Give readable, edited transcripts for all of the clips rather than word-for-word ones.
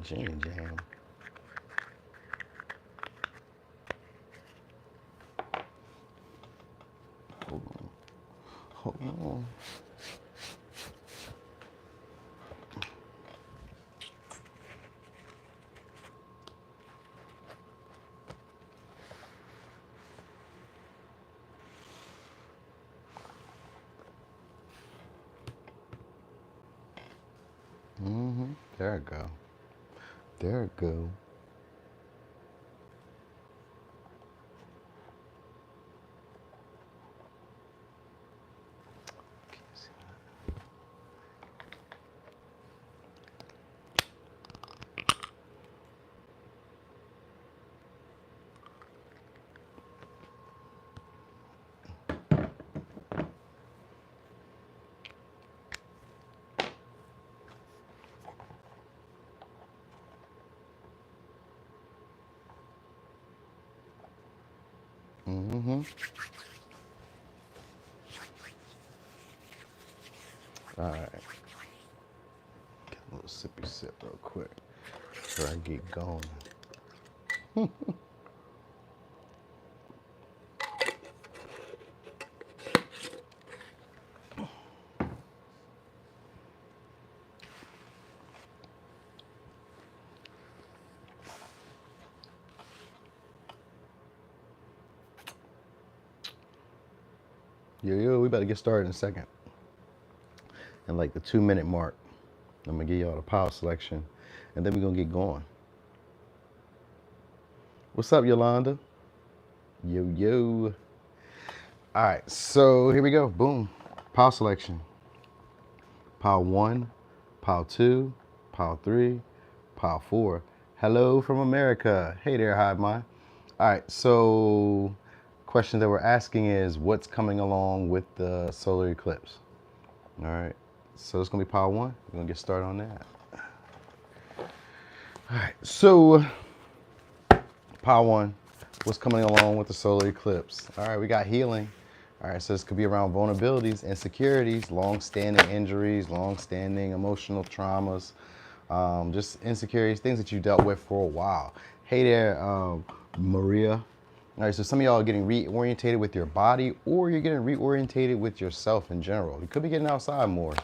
Gin Jam. Hold on. Hold on. There it go. There it go. All right. Get a little sippy sip real quick before I get going. Yo, we about to get started in a second. And like the 2-minute mark, I'm gonna give y'all the power selection, and then we're gonna get going. What's up, Yolanda? Yo. All right, so here we go. Boom. Power selection. Power 1, Power 2, Power 3, Power 4. Hello from America. Hey there, Hive Mind. All right, so question that we're asking is what's coming along with the solar eclipse? All right, so it's gonna be Power 1. We're gonna get started on that. All right, so Power 1, what's coming along with the solar eclipse? All right, we got healing. All right, so this could be around vulnerabilities, insecurities, long-standing injuries, long-standing emotional traumas, just insecurities, things that you dealt with for a while. Hey there, Maria. All right, so some of y'all are getting reorientated with your body, or you're getting reorientated with yourself in general. You could be getting outside more.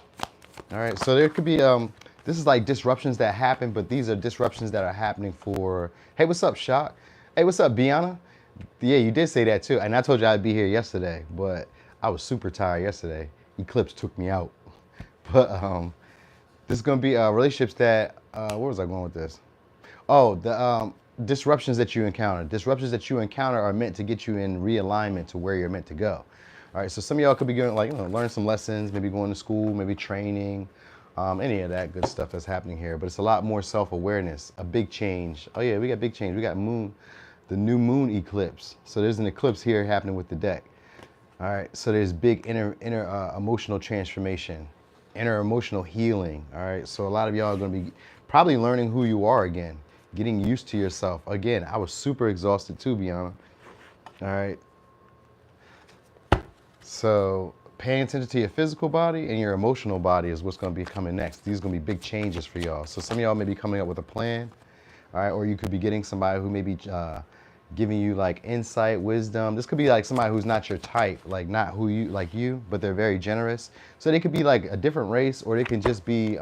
All right, so there could be, this is like disruptions that happen, but these are disruptions that are happening for, hey, what's up, Shock? Hey, what's up, Biana? Yeah, you did say that too. And I told you I'd be here yesterday, but I was super tired yesterday. Eclipse took me out. But this is going to be relationships that, where was I going with this? Oh, the disruptions that you encounter. Disruptions that you encounter are meant to get you in realignment to where you're meant to go. All right, so some of y'all could be going, like, learn some lessons, maybe going to school, maybe training, any of that good stuff that's happening here. But it's a lot more self-awareness, a big change. Oh yeah, we got big change. We got the new moon eclipse. So there's an eclipse here happening with the deck. All right, so there's big inner emotional transformation, inner emotional healing. All right, so a lot of y'all are going to be probably learning who you are again, getting used to yourself. Again, I was super exhausted too, Biana. All right. So paying attention to your physical body and your emotional body is what's going to be coming next. These are going to be big changes for y'all. So some of y'all may be coming up with a plan, all right, or you could be getting somebody who may be giving you like insight, wisdom. This could be like somebody who's not your type, like not who you, like you, but they're very generous. So they could be like a different race, or they can just be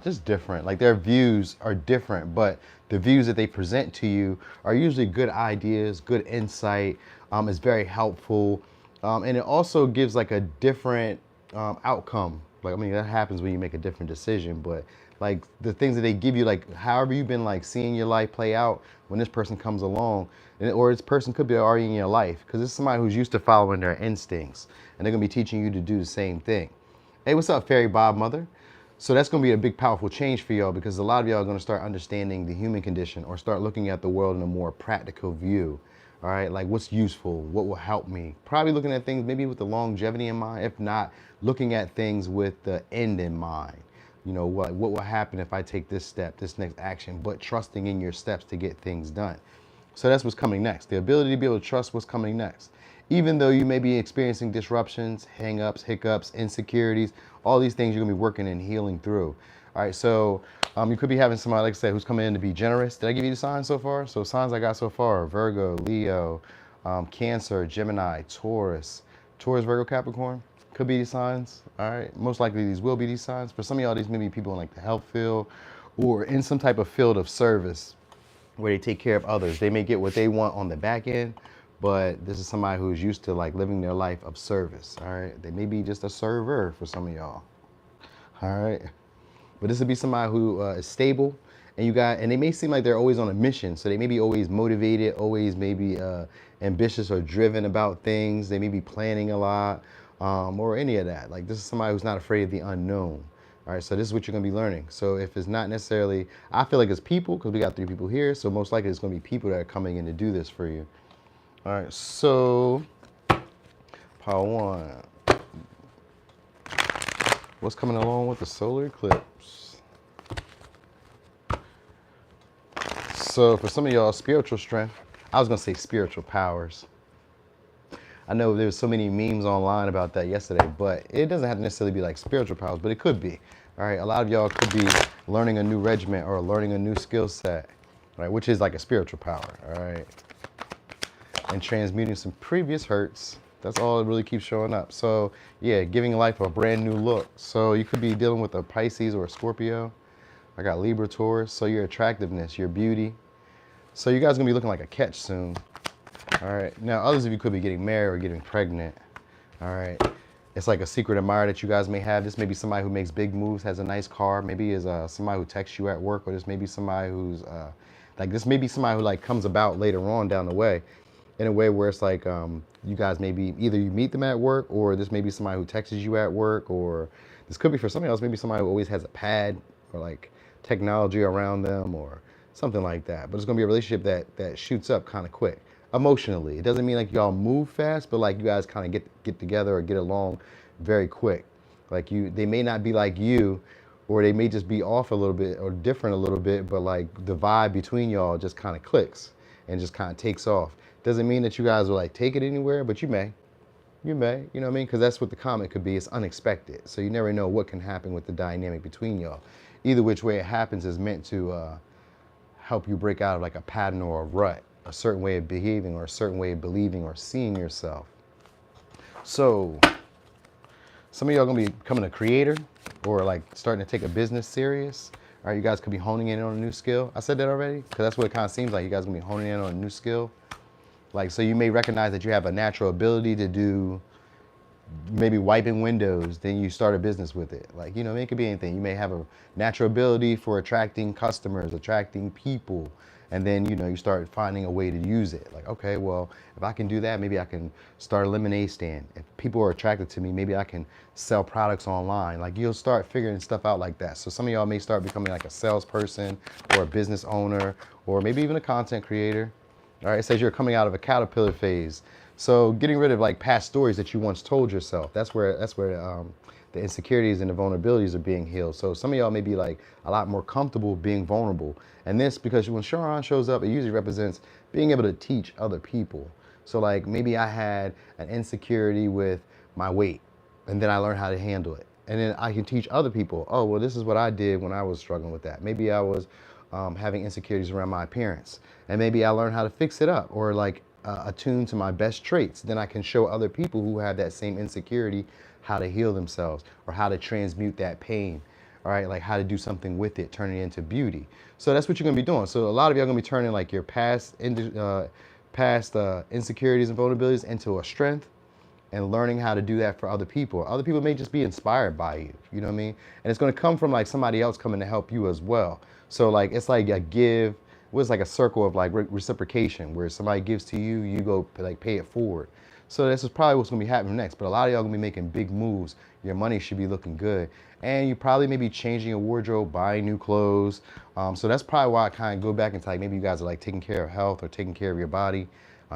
just different. Like their views are different, but the views that they present to you are usually good ideas, good insight. It's very helpful, and it also gives like a different outcome. Like, I mean, that happens when you make a different decision, but like the things that they give you, like however you've been like seeing your life play out, when this person comes along, or this person could be already in your life, because it's somebody who's used to following their instincts, and they're gonna be teaching you to do the same thing. Hey, what's up, Fairy Bob Mother? So that's going to be a big, powerful change for y'all, because a lot of y'all are going to start understanding the human condition, or start looking at the world in a more practical view. All right, like what's useful, what will help me. Probably looking at things maybe with the longevity in mind, if not looking at things with the end in mind. You know, what will happen if I take this step, this next action, but trusting in your steps to get things done. So that's what's coming next. The ability to be able to trust what's coming next. even though you may be experiencing disruptions, hang-ups, hiccups, insecurities, all these things you're gonna be working and healing through. All right, so you could be having somebody, like I said, who's coming in to be generous. Did I give you the signs so far? So signs I got so far: Virgo, Leo, Cancer, Gemini, Taurus, Virgo, Capricorn. Could be these signs. All right, most likely these will be these signs. For some of y'all, these may be people in like the health field or in some type of field of service where they take care of others. They may get what they want on the back end, but this is somebody who's used to like living their life of service. All right, they may be just a server for some of y'all. All right, but this would be somebody who is stable, and they may seem like they're always on a mission. So they may be always motivated, always maybe ambitious or driven about things. They may be planning a lot, or any of that. Like this is somebody who's not afraid of the unknown. All right, so this is what you're gonna be learning. So if it's not necessarily, I feel like it's people, because we got 3 people here, so most likely it's gonna be people that are coming in to do this for you. All right, so power 1. What's coming along with the solar eclipse? So for some of y'all, spiritual strength, I was gonna say spiritual powers. I know there's so many memes online about that yesterday, but it doesn't have to necessarily be like spiritual powers, but it could be. All right, a lot of y'all could be learning a new regiment or learning a new skill set, right? Which is like a spiritual power, all right? And transmuting some previous hurts. That's all it really keeps showing up. So yeah, giving life a brand new look. So you could be dealing with a Pisces or a Scorpio. I got Libra, Taurus. So your attractiveness, your beauty. So you guys are gonna be looking like a catch soon. All right, now others of you could be getting married or getting pregnant. All right, it's like a secret admirer that you guys may have. This may be somebody who makes big moves, has a nice car. Maybe is somebody who texts you at work, or this may be somebody who's this may be somebody who like comes about later on down the way, in a way where it's like you guys maybe either you meet them at work, or this may be somebody who texts you at work, or this could be for somebody else, maybe somebody who always has a pad or like technology around them or something like that. But it's gonna be a relationship that shoots up kind of quick. Emotionally, it doesn't mean like y'all move fast, but like you guys kind of get together or get along very quick. Like they may not be like you, or they may just be off a little bit or different a little bit, but like the vibe between y'all just kind of clicks and just kind of takes off. Doesn't mean that you guys will like take it anywhere, but you may, you know what I mean? Because that's what the comment could be. It's unexpected, so you never know what can happen with the dynamic between y'all. Either which way it happens is meant to help you break out of like a pattern or a rut, a certain way of behaving or a certain way of believing or seeing yourself. So some of y'all gonna be becoming a creator or like starting to take a business serious. All right, you guys could be honing in on a new skill. I said that already, because that's what it kind of seems like. You guys gonna be honing in on a new skill. Like, so you may recognize that you have a natural ability to do maybe wiping windows, then you start a business with it. Like, you know, it could be anything. You may have a natural ability for attracting customers, attracting people, and then, you know, you start finding a way to use it. Like, okay, well, if I can do that, maybe I can start a lemonade stand. If people are attracted to me, maybe I can sell products online. Like, you'll start figuring stuff out like that. So some of y'all may start becoming like a salesperson or a business owner, or maybe even a content creator. All right, it says you're coming out of a caterpillar phase. So getting rid of like past stories that you once told yourself. That's where the insecurities and the vulnerabilities are being healed. So some of y'all may be like a lot more comfortable being vulnerable. And this, because when Charon shows up, it usually represents being able to teach other people. So like maybe I had an insecurity with my weight, and then I learned how to handle it. And then I can teach other people, oh, well, this is what I did when I was struggling with that. Maybe I was having insecurities around my appearance, and maybe I learned how to fix it up, or like attune to my best traits. Then I can show other people who have that same insecurity how to heal themselves, or how to transmute that pain. All right, like how to do something with it, turn it into beauty. So that's what you're gonna be doing. So a lot of y'all gonna be turning like your past insecurities and vulnerabilities into a strength, and learning how to do that for other people. Other people may just be inspired by you, you know what I mean? And it's gonna come from like somebody else coming to help you as well. So like, it's like a give, what's like a circle of like reciprocation, where somebody gives to you, you go like pay it forward. So this is probably what's gonna be happening next. But a lot of y'all gonna be making big moves. Your money should be looking good. And you probably may be changing your wardrobe, buying new clothes. So that's probably why I kind of go back into like, maybe you guys are like taking care of health or taking care of your body.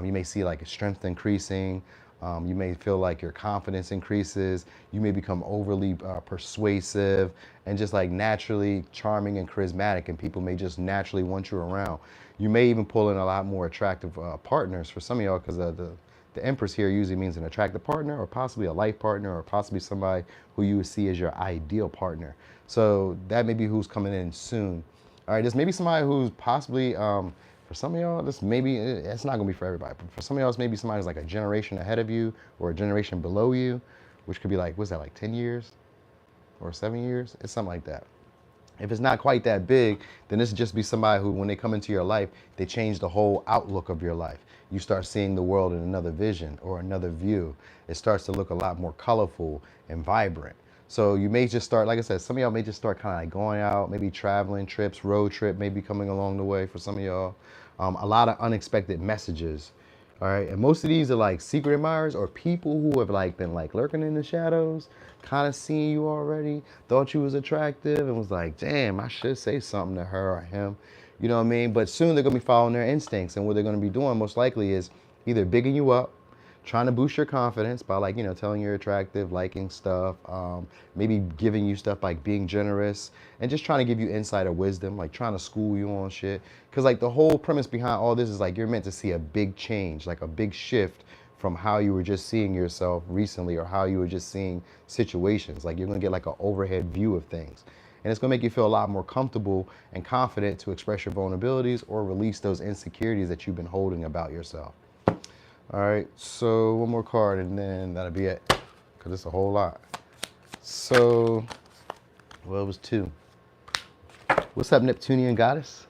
You may see like strength increasing. You may feel like your confidence increases. You may become overly persuasive and just like naturally charming and charismatic, and people may just naturally want you around. You may even pull in a lot more attractive partners for some of y'all, because of the The Empress here usually means an attractive partner, or possibly a life partner, or possibly somebody who you would see as your ideal partner. So that may be who's coming in soon. All right, this may be somebody who's possibly, for some of y'all, this maybe, it's not gonna be for everybody, but for some of y'all, it's maybe somebody who's like a generation ahead of you or a generation below you, which could be like, what's that, like 10 years or 7 years? It's something like that. If it's not quite that big, then this would just be somebody who, when they come into your life, they change the whole outlook of your life. You start seeing the world in another vision or another view. It starts to look a lot more colorful and vibrant. So you may just start, like I said, some of y'all may just start kind of like going out, maybe traveling trips, road trip, maybe coming along the way for some of y'all. A lot of unexpected messages. All right, and most of these are like secret admirers or people who have like been like lurking in the shadows, kind of seeing you already, thought you was attractive and was like, damn, I should say something to her or him. You know what I mean? But soon they're gonna be following their instincts, and what they're gonna be doing most likely is either bigging you up, trying to boost your confidence by like, telling you're attractive, liking stuff, maybe giving you stuff like being generous, and just trying to give you insight or wisdom, like trying to school you on shit. Cause like the whole premise behind all this is like you're meant to see a big change, like a big shift from how you were just seeing yourself recently or how you were just seeing situations. Like you're gonna get like an overhead view of things. And it's gonna make you feel a lot more comfortable and confident to express your vulnerabilities or release those insecurities that you've been holding about yourself. All right, so one more card and then that'll be it, because it's a whole lot. So, well, it was 2. What's up, Neptunian goddess?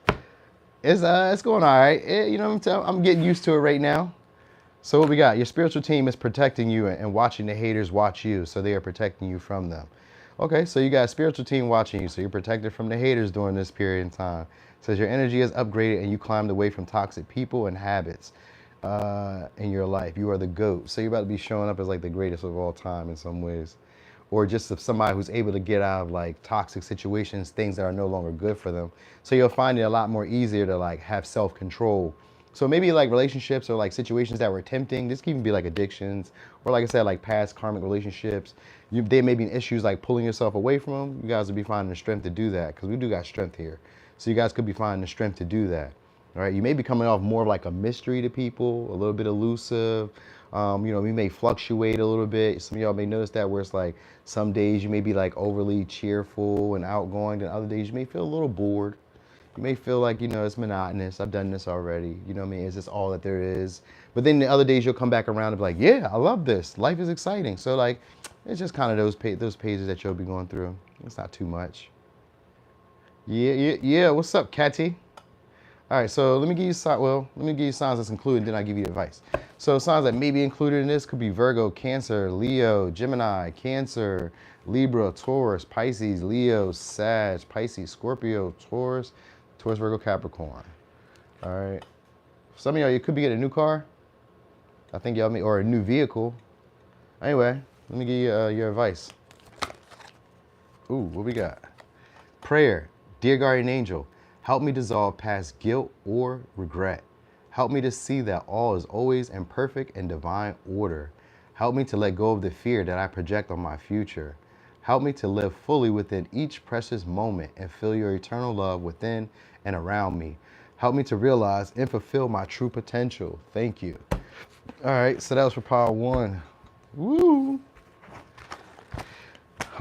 It's going all right. I'm getting used to it right now. So what we got? Your spiritual team is protecting you and watching the haters watch you, so they are protecting you from them. Okay, so you got a spiritual team watching you, so you're protected from the haters during this period in time. It says your energy is upgraded and you climbed away from toxic people and habits in your life. You are the GOAT. So you're about to be showing up as like the greatest of all time in some ways. Or just of somebody who's able to get out of like toxic situations, things that are no longer good for them. So you'll find it a lot more easier to like have self-control. So maybe like relationships or like situations that were tempting, this can even be like addictions, or like I said, like past karmic relationships. There may be issues like pulling yourself away from them. You guys will be finding the strength to do that, because we do got strength here. So you guys could be finding the strength to do that. All right, you may be coming off more of like a mystery to people, a little bit elusive. We may fluctuate a little bit. Some of y'all may notice that, where it's like some days you may be like overly cheerful and outgoing, and other days you may feel a little bored. You may feel like, it's monotonous. I've done this already. You know what I mean? Is this all that there is? But then the other days you'll come back around and be like, yeah, I love this. Life is exciting. So like, it's just kind of those pages that you'll be going through. It's not too much. Yeah. What's up, Catty? All right, so let me give you signs that's included, then I'll give you advice. So signs that may be included in this could be Virgo, Cancer, Leo, Gemini, Cancer, Libra, Taurus, Pisces, Leo, Sag, Pisces, Scorpio, Taurus, Virgo, Capricorn. All right. Some of y'all, you could be getting a new car. I think y'all may, or a new vehicle. Anyway, let me give you your advice. Ooh, what we got? Prayer. Dear guardian angel, help me dissolve past guilt or regret. Help me to see that all is always in perfect and divine order. Help me to let go of the fear that I project on my future. Help me to live fully within each precious moment and feel your eternal love within and around me. Help me to realize and fulfill my true potential. Thank you. All right, so that was for pile 1. Woo!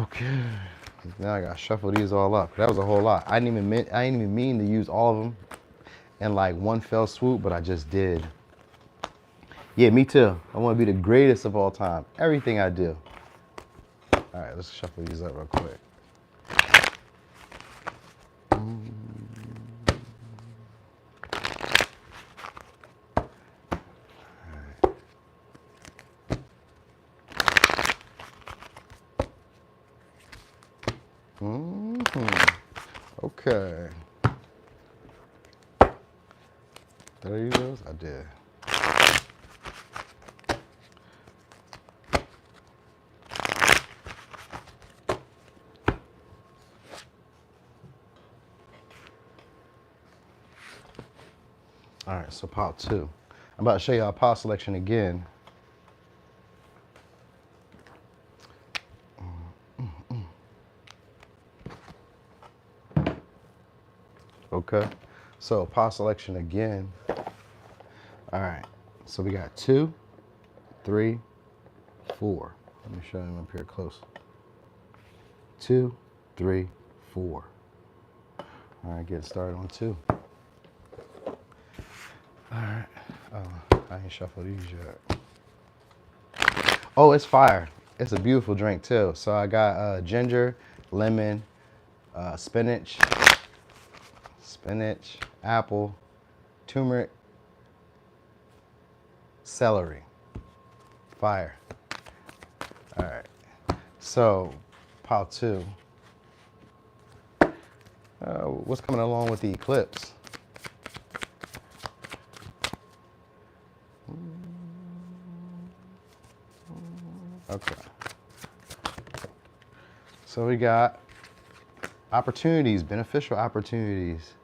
Okay. Now I gotta shuffle these all up. That was a whole lot. I didn't even mean to use all of them in like one fell swoop, but I just did. Yeah, me too. I want to be the greatest of all time. Everything I do. All right, let's shuffle these up real quick. Okay. Did I use those? I did. All right, so pile 2. I'm about to show you our pile selection again. Okay, so pile selection again. All right, so we got 2, 3, 4. Let me show him up here close. 2, 3, 4. All right, get started on 2. All right. Oh, I ain't shuffled these yet. Oh, it's fire. It's a beautiful drink too. So I got ginger, lemon, spinach, apple, turmeric, celery. Fire. All right. So, pile 2. What's coming along with the eclipse? Okay. So we got opportunities, beneficial opportunities.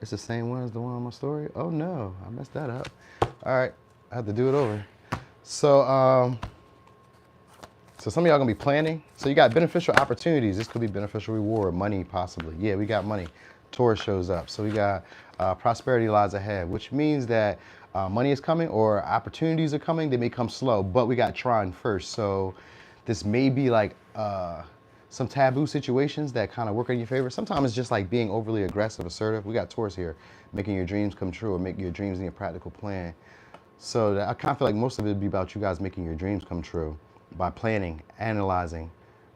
It's the same one as the one on my story? Oh no, I messed that up. All right, I have to do it over. So, so some of y'all gonna be planning. So you got beneficial opportunities. This could be beneficial reward, money possibly. Yeah, we got money. Taurus shows up. So we got prosperity lies ahead, which means that money is coming or opportunities are coming. They may come slow, but we got Trine first. So this may be like some taboo situations that kind of work in your favor. Sometimes it's just like being overly aggressive, assertive. We got Taurus here, making your dreams come true or making your dreams in your practical plan. So I kind of feel like most of it would be about you guys making your dreams come true by planning, analyzing,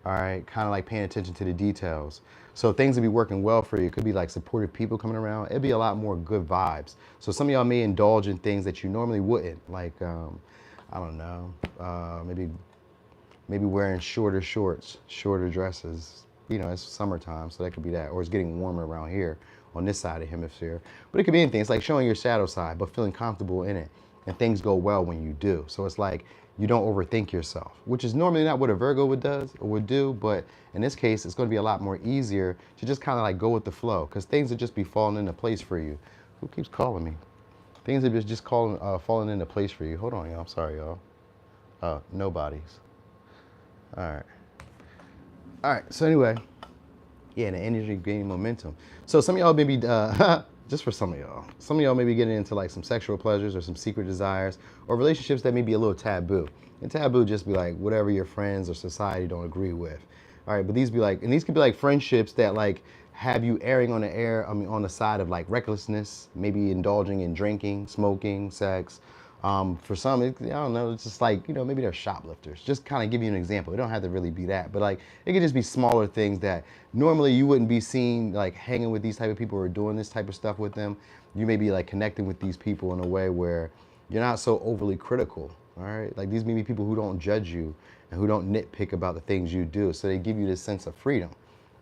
all right, kind of like paying attention to the details. So things will be working well for you. It could be like supportive people coming around. It'd be a lot more good vibes. So some of y'all may indulge in things that you normally wouldn't, like, I don't know, maybe wearing shorter shorts, shorter dresses. You know, it's summertime, so that could be that. Or it's getting warmer around here on this side of the hemisphere. But it could be anything. It's like showing your shadow side, but feeling comfortable in it. And things go well when you do. So it's like you don't overthink yourself, which is normally not what a Virgo would do. But in this case, it's going to be a lot more easier to just kind of like go with the flow, because things will just be falling into place for you. Who keeps calling me? Things are just falling into place for you. Hold on, y'all. I'm sorry, y'all. Nobody's. All right. All right. So anyway, yeah, the energy gaining momentum. So some of y'all maybe, just for some of y'all may be getting into like some sexual pleasures or some secret desires or relationships that may be a little taboo. And taboo just be like whatever your friends or society don't agree with. All right, but these could be like friendships that like have you erring on on the side of like recklessness, maybe indulging in drinking, smoking, sex. For some, I don't know, it's just like, maybe they're shoplifters. Just kind of give you an example. It don't have to really be that, but like, it could just be smaller things that normally you wouldn't be seen like hanging with these type of people or doing this type of stuff with them. You may be like connecting with these people in a way where you're not so overly critical, all right? Like these may be people who don't judge you and who don't nitpick about the things you do. So they give you this sense of freedom,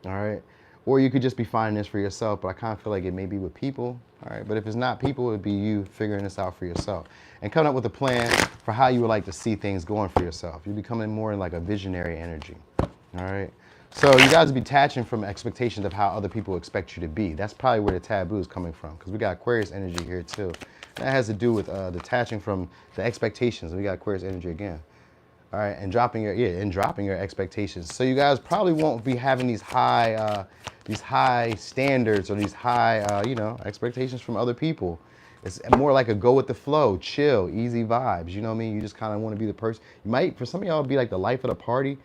all right? Or you could just be finding this for yourself, but I kind of feel like it may be with people, all right? But if it's not people, it'd be you figuring this out for yourself and coming up with a plan for how you would like to see things going for yourself. You're becoming more in like a visionary energy, all right? So you guys be detaching from expectations of how other people expect you to be. That's probably where the taboo is coming from, because we got Aquarius energy here too. That has to do with detaching from the expectations. We got Aquarius energy again. All right, and dropping your expectations. So you guys probably won't be having these high standards or these high, expectations from other people. It's more like a go with the flow, chill, easy vibes. You know what I mean? You just kind of want to be the person. You might, for some of y'all, be like the life of the party.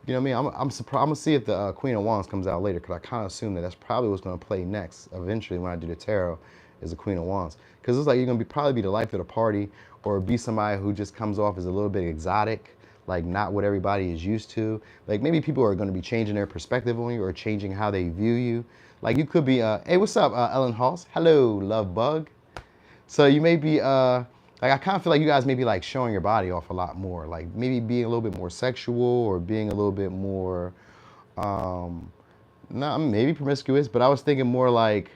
You know what I mean? I'm surprised. I'm gonna see if the Queen of Wands comes out later, because I kind of assume that that's probably what's gonna play next. Eventually, when I do the tarot, is the Queen of Wands, because it's like you're gonna probably be the life of the party, or be somebody who just comes off as a little bit exotic, like not what everybody is used to. Like maybe people are going to be changing their perspective on you or changing how they view you. Like you could be, hey, what's up, Ellen Halls? Hello, love bug. So you may be, like I kind of feel like you guys may be like showing your body off a lot more, like maybe being a little bit more sexual or being a little bit more, not maybe promiscuous, but I was thinking more like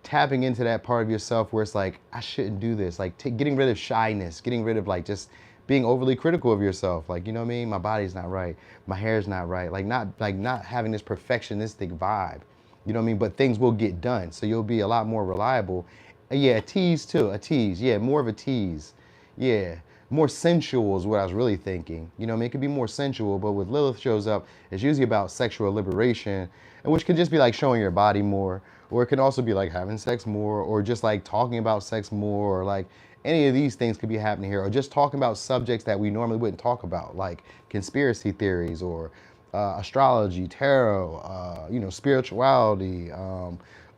tapping into that part of yourself where it's like, I shouldn't do this. Like getting rid of shyness, getting rid of like just being overly critical of yourself. Like, you know what I mean? My body's not right. My hair's not right. Like not having this perfectionistic vibe. You know what I mean? But things will get done. So you'll be a lot more reliable. Yeah, a tease too. A tease. Yeah, more of a tease. Yeah. More sensual is what I was really thinking. You know what I mean? It could be more sensual, but with Lilith shows up, it's usually about sexual liberation, and which could just be like showing your body more, or it can also be like having sex more, or just like talking about sex more, or like Any of these things could be happening here, or just talking about subjects that we normally wouldn't talk about, like conspiracy theories or astrology, tarot, spirituality.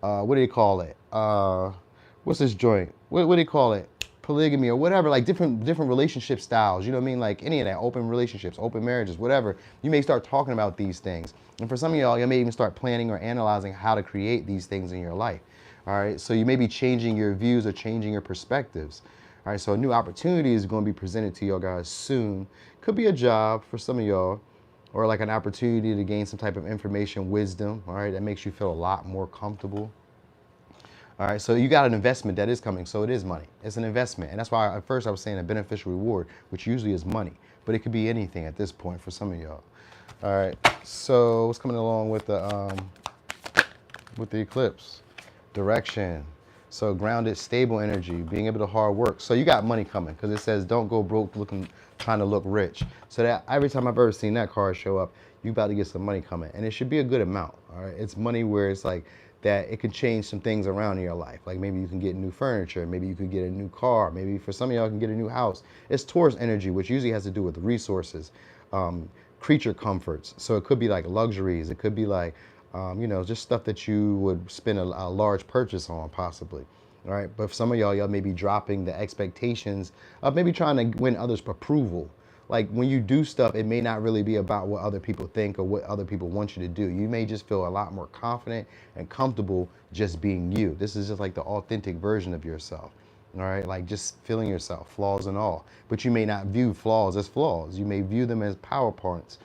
What do you call it? What's this joint? What do you call it? Polygamy or whatever, like different relationship styles. You know what I mean? Like any of that, open relationships, open marriages, whatever. You may start talking about these things, and for some of y'all, you may even start planning or analyzing how to create these things in your life. All right, so you may be changing your views or changing your perspectives. All right, so a new opportunity is going to be presented to y'all guys soon. Could be a job for some of y'all, or like an opportunity to gain some type of information, wisdom. All right, that makes you feel a lot more comfortable. All right, so you got an investment that is coming, so it is money. It's an investment, and that's why at first I was saying a beneficial reward, which usually is money, but it could be anything at this point for some of y'all. All right, so what's coming along with the eclipse? Direction. So grounded, stable energy, being able to hard work. So you got money coming because it says don't go broke trying to look rich. So that every time I've ever seen that card show up, you about to get some money coming, and it should be a good amount. All right, it's money where it's like that it can change some things around in your life. Like maybe you can get new furniture, maybe you could get a new car, maybe for some of y'all can get a new house. It's Taurus energy, which usually has to do with resources, creature comforts. So it could be like luxuries. It could be like, just stuff that you would spend a large purchase on possibly. All right, but for some of y'all may be dropping the expectations of maybe trying to win others' approval. Like when you do stuff, it may not really be about what other people think or what other people want you to do. You may just feel a lot more confident and comfortable just being you. This is just like the authentic version of yourself. All right, like just feeling yourself, flaws and all. But you may not view flaws as flaws. You may view them as PowerPoints,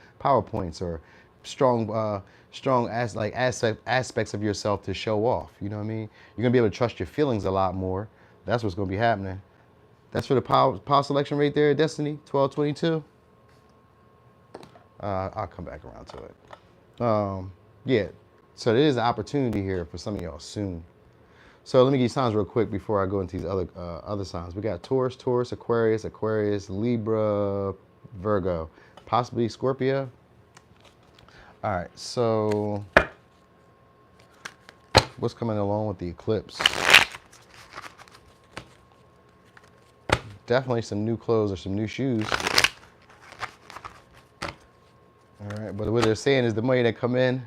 or strong aspects of yourself to show off. You know what I mean? You're gonna be able to trust your feelings a lot more. That's what's gonna be happening. That's for the power selection right there, Destiny 1222. I'll come back around to it. Yeah, so there is an opportunity here for some of y'all soon. So let me give you signs real quick before I go into these other signs. We got Taurus, Aquarius, Libra, Virgo, possibly Scorpio. All right, so what's coming along with the eclipse? Definitely some new clothes or some new shoes. All right, but what they're saying is the money that come in,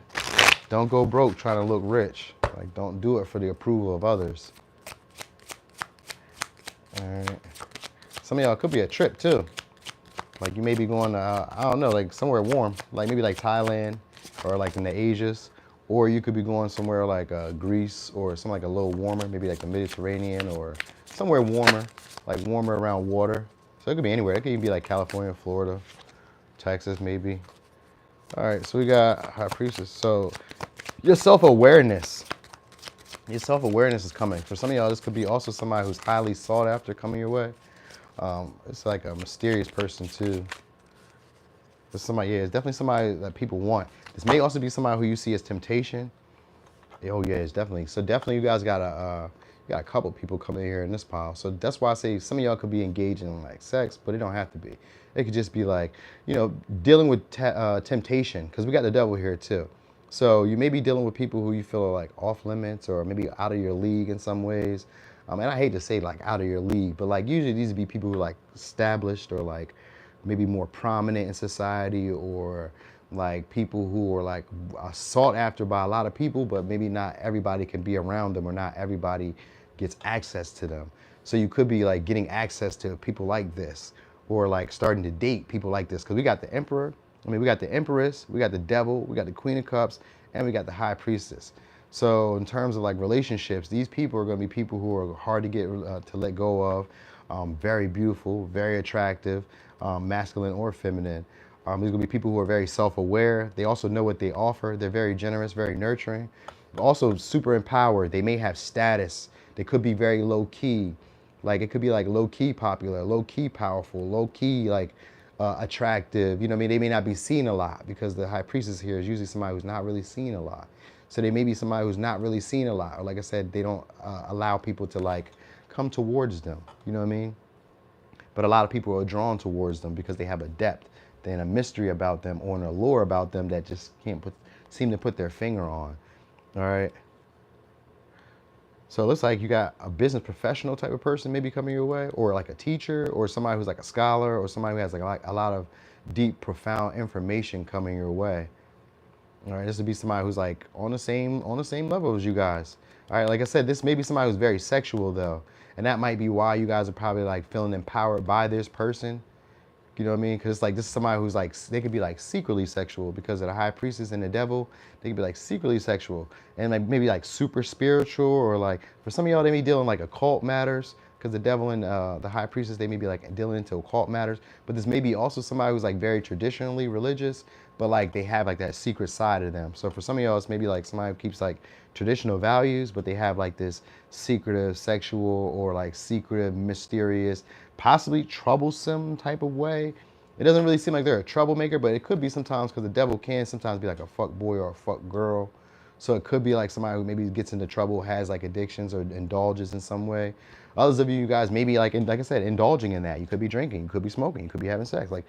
don't go broke trying to look rich. Like, don't do it for the approval of others. All right. Some of y'all could be a trip too. Like you may be going to, I don't know, like somewhere warm, like maybe like Thailand or like in the Asias, or you could be going somewhere like Greece or something like a little warmer, maybe like the Mediterranean or somewhere warmer, like warmer around water. So it could be anywhere. It could even be like California, Florida, Texas maybe. All right, so we got High Priestess. So your self-awareness. Your self-awareness is coming. For some of y'all, this could be also somebody who's highly sought after coming your way. It's like a mysterious person too. It's somebody, yeah, it's definitely somebody that people want. This may also be somebody who you see as temptation. Oh yeah, it's definitely. So definitely you guys got a couple people coming here in this pile. So that's why I say some of y'all could be engaged in like sex, but it don't have to be. It could just be like, dealing with temptation, because we got the devil here too. So you may be dealing with people who you feel are like off limits or maybe out of your league in some ways. And I hate to say like out of your league, but like usually these would be people who are like established or like maybe more prominent in society, or like people who are like sought after by a lot of people, but maybe not everybody can be around them or not everybody gets access to them. So you could be like getting access to people like this, or like starting to date people like this. Because we got the Emperor, we got the Empress, we got the Devil, we got the Queen of Cups, and we got the High Priestess. So in terms of like relationships, these people are going to be people who are hard to get to let go of, very beautiful, very attractive, masculine or feminine. These are going to be people who are very self-aware. They also know what they offer. They're very generous, very nurturing. Also super empowered. They may have status. They could be very low-key. Like it could be like low-key popular, low-key powerful, low-key like attractive. You know what I mean? They may not be seen a lot, because the High Priestess here is usually somebody who's not really seen a lot. So they may be somebody who's not really seen a lot. Or like I said, they don't allow people to like come towards them. You know what I mean? But a lot of people are drawn towards them because they have a depth and a mystery about them, or an allure about them that just can't seem to put their finger on. All right. So it looks like you got a business professional type of person maybe coming your way, or like a teacher, or somebody who's like a scholar, or somebody who has like a lot of deep, profound information coming your way. All right, this would be somebody who's like on the same level as you guys. All right, like I said, this may be somebody who's very sexual though, and that might be why you guys are probably like feeling empowered by this person. You know what I mean? Because like this is somebody who's like, they could be like secretly sexual because of the high priestess and the devil. They could be like secretly sexual and like maybe like super spiritual, or like for some of y'all they may deal in like occult matters because the devil and the high priestess, they may be like dealing into occult matters. But this may be also somebody who's like very traditionally religious, but like they have like that secret side of them. So for some of y'all, it's maybe like somebody who keeps like traditional values, but they have like this secretive sexual or like secretive, mysterious, possibly troublesome type of way. It doesn't really seem like they're a troublemaker, but it could be sometimes because the devil can sometimes be like a fuck boy or a fuck girl. So it could be like somebody who maybe gets into trouble, has like addictions or indulges in some way. Others of you guys maybe like I said, indulging in that. You could be drinking, you could be smoking, you could be having sex. Like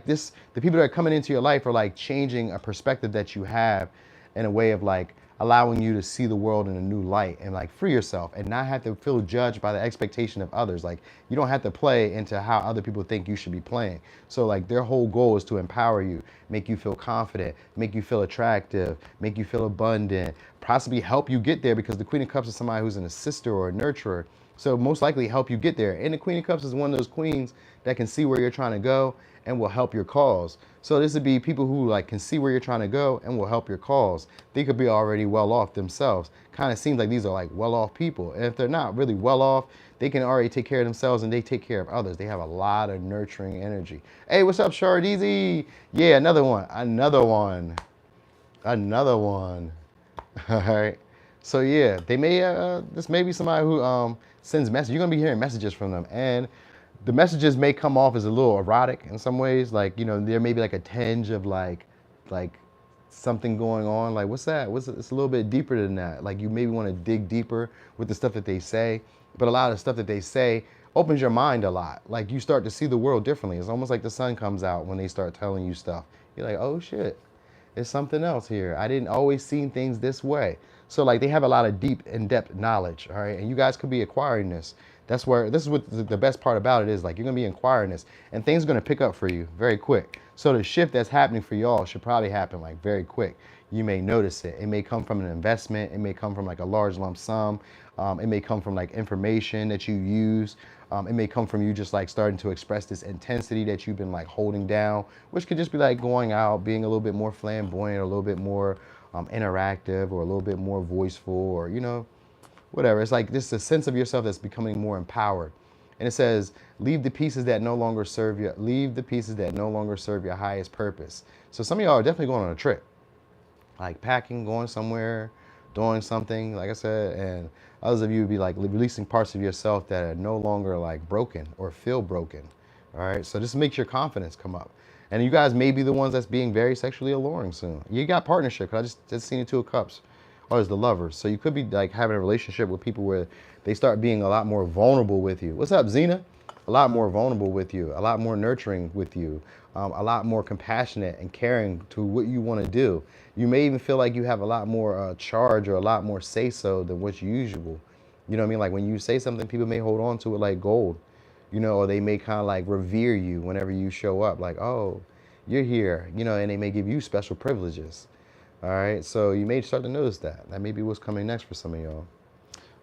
this, the people that are coming into your life are like changing a perspective that you have in a way of like allowing you to see the world in a new light and like free yourself and not have to feel judged by the expectation of others. Like you don't have to play into how other people think you should be playing. So like their whole goal is to empower you, make you feel confident, make you feel attractive, make you feel abundant, possibly help you get there, because the Queen of Cups is somebody who's an assister or a nurturer. So most likely help you get there. And the Queen of Cups is one of those queens that can see where you're trying to go and will help your cause. So this would be people who like can see where you're trying to go and will help your cause. They could be already well off themselves. Kind of seems like these are like well off people. And if they're not really well off, they can already take care of themselves and they take care of others. They have a lot of nurturing energy. Hey, what's up, Shardeezy? Yeah, another one. All right. So yeah, they may, this may be somebody who sends messages. You're gonna be hearing messages from them, and the messages may come off as a little erotic in some ways. Like, you know, there may be like a tinge of like something going on. Like, what's that? It's a little bit deeper than that. Like, you maybe want to dig deeper with the stuff that they say, but a lot of the stuff that they say opens your mind a lot. Like, you start to see the world differently. It's almost like the sun comes out when they start telling you stuff. You're like, oh shit, there's something else here. I didn't always see things this way. So like they have a lot of deep, in-depth knowledge, all right? And you guys could be acquiring this. This is what the best part about it is. Like, you're gonna be acquiring this and things are gonna pick up for you very quick. So the shift that's happening for y'all should probably happen like very quick. You may notice it. It may come from an investment. It may come from like a large lump sum. It may come from like information that you use. It may come from you just like starting to express this intensity that you've been like holding down, which could just be like going out, being a little bit more flamboyant, a little bit more interactive, or a little bit more voiceful, or, you know, whatever. It's like this a sense of yourself that's becoming more empowered. And it says, leave the pieces that no longer serve you. Leave the pieces that no longer serve your highest purpose. So some of y'all are definitely going on a trip, like packing, going somewhere, doing something, like I said, and others of you would be like releasing parts of yourself that are no longer like broken or feel broken. All right. So this makes your confidence come up. And you guys may be the ones that's being very sexually alluring soon. You got partnership. I just seen the Two of Cups. Oh, it's the Lovers. So you could be like having a relationship with people where they start being a lot more vulnerable with you. What's up, Zena? A lot more vulnerable with you, a lot more nurturing with you, a lot more compassionate and caring to what you want to do. You may even feel like you have a lot more charge or a lot more say-so than what's usual. You know what I mean? Like when you say something, people may hold on to it like gold, you know, or they may kind of like revere you whenever you show up, like, oh, you're here, you know, and they may give you special privileges. All right, so you may start to notice that. That may be what's coming next for some of y'all.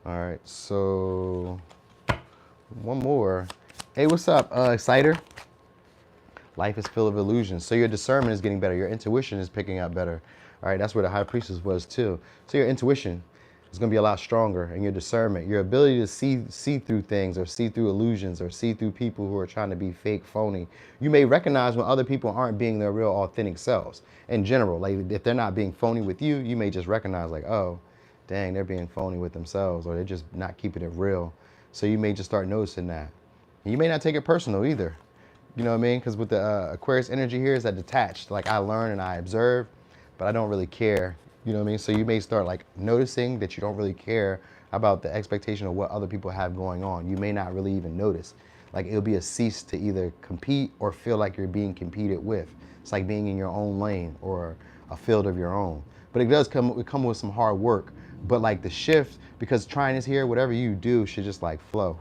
All right, so one more. Hey, what's up, Exciter? Life is full of illusions. So your discernment is getting better. Your intuition is picking up better. All right, that's where the High Priestess was too. So your intuition is going to be a lot stronger, and your discernment, your ability to see through things, or see through illusions, or see through people who are trying to be fake, phony. You may recognize when other people aren't being their real, authentic selves. In general, like if they're not being phony with you, you may just recognize like, oh, dang, they're being phony with themselves, or they're just not keeping it real. So you may just start noticing that. You may not take it personal either. You know what I mean? Because with the Aquarius energy here is that detached. Like I learn and I observe, but I don't really care. You know what I mean? So you may start like noticing that you don't really care about the expectation of what other people have going on. You may not really even notice. Like it'll be a cease to either compete or feel like you're being competed with. It's like being in your own lane or a field of your own. But it does come with some hard work. But like the shift, because trine is here, whatever you do should just like flow,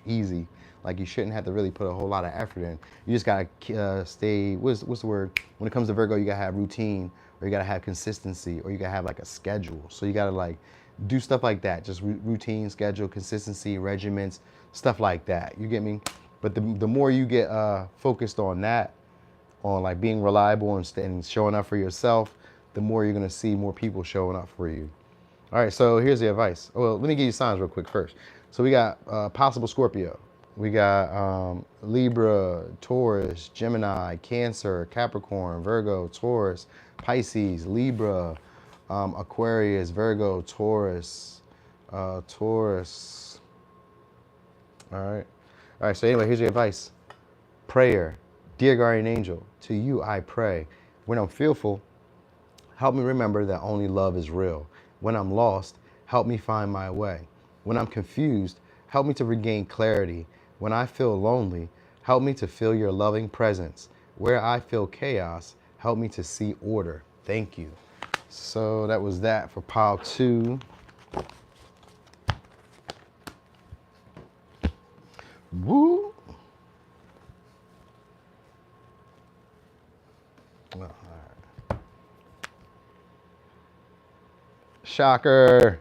easy. Like you shouldn't have to really put a whole lot of effort in. You just gotta stay, what's the word? When it comes to Virgo, you gotta have routine, or you gotta have consistency, or you gotta have like a schedule. So you gotta like do stuff like that, just routine, schedule, consistency, regiments, stuff like that. You get me? But the more you get focused on that, on like being reliable and showing up for yourself, the more you're gonna see more people showing up for you. All right, so here's the advice. Well, let me give you signs real quick first. So we got possible Scorpio. We got Libra, Taurus, Gemini, Cancer, Capricorn, Virgo, Taurus, Pisces, Libra, Aquarius, Virgo, Taurus, Taurus. All right. All right, so anyway, here's your advice. Prayer. Dear guardian angel, to you I pray. When I'm fearful, help me remember that only love is real. When I'm lost, help me find my way. When I'm confused, help me to regain clarity. When I feel lonely, help me to feel your loving presence. Where I feel chaos, help me to see order. Thank you. So that was that for pile 2. Woo! Oh, all right. Shocker.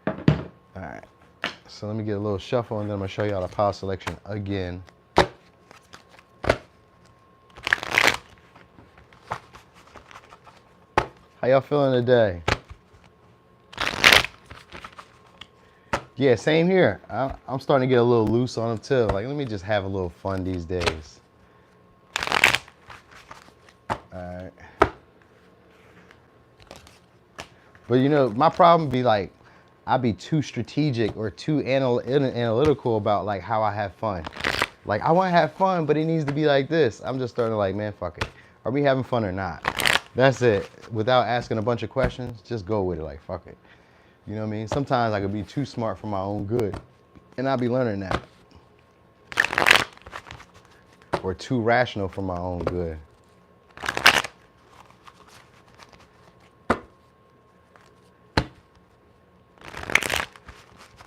All right. So let me get a little shuffle and then I'm gonna show y'all the pile selection again. How y'all feeling today? Yeah, same here. I'm starting to get a little loose on them too. Like, let me just have a little fun these days. All right. But you know, my problem be like, I be too strategic or too analytical about like how I have fun. Like, I want to have fun, but it needs to be like this. I'm just starting to like, man, fuck it. Are we having fun or not? That's it. Without asking a bunch of questions, just go with it. Like, fuck it. You know what I mean? Sometimes I could be too smart for my own good, and I'll be learning that. Or too rational for my own good.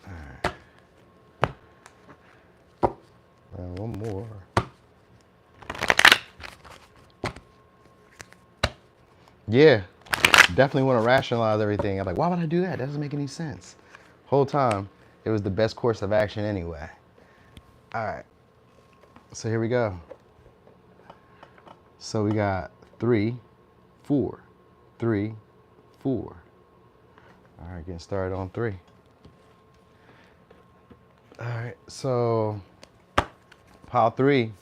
All right. One more. Yeah. Definitely want to rationalize everything. I'm like, why would I do that? That doesn't make any sense. Whole time, it was the best course of action anyway. All right, so here we go. So we got 3, 4, 3, 4. All right, getting started on 3. All right, so pile 3,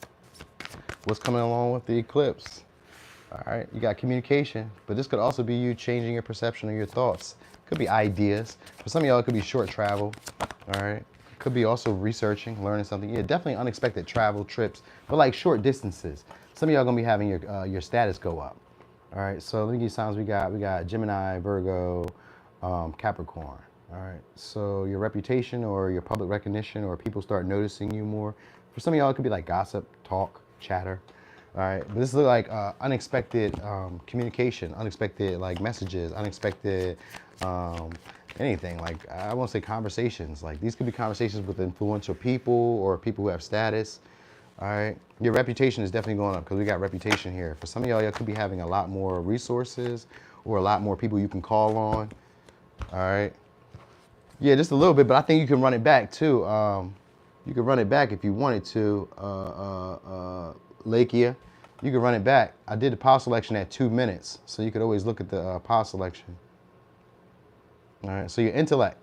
what's coming along with the eclipse? All right, you got communication, but this could also be you changing your perception of your thoughts. Could be ideas. For some of y'all, it could be short travel. All right, could be also researching, learning something. Yeah, definitely unexpected travel, trips, but like short distances. Some of y'all gonna be having your status go up. All right, so let me give you signs we got. We got Gemini, Virgo, Capricorn. All right, so your reputation or your public recognition or people start noticing you more. For some of y'all, it could be like gossip, talk, chatter. All right, but this is like unexpected communication, unexpected like messages, unexpected anything. Like, I won't say conversations. Like, these could be conversations with influential people or people who have status. All right, your reputation is definitely going up because we got reputation here. For some of y'all, y'all could be having a lot more resources or a lot more people you can call on. All right, yeah, just a little bit, but I think you can run it back too. You can run it back if you wanted to. Lakia, you can run it back. I did the pile selection at 2 minutes, so you could always look at the pile selection. All right, so your intellect.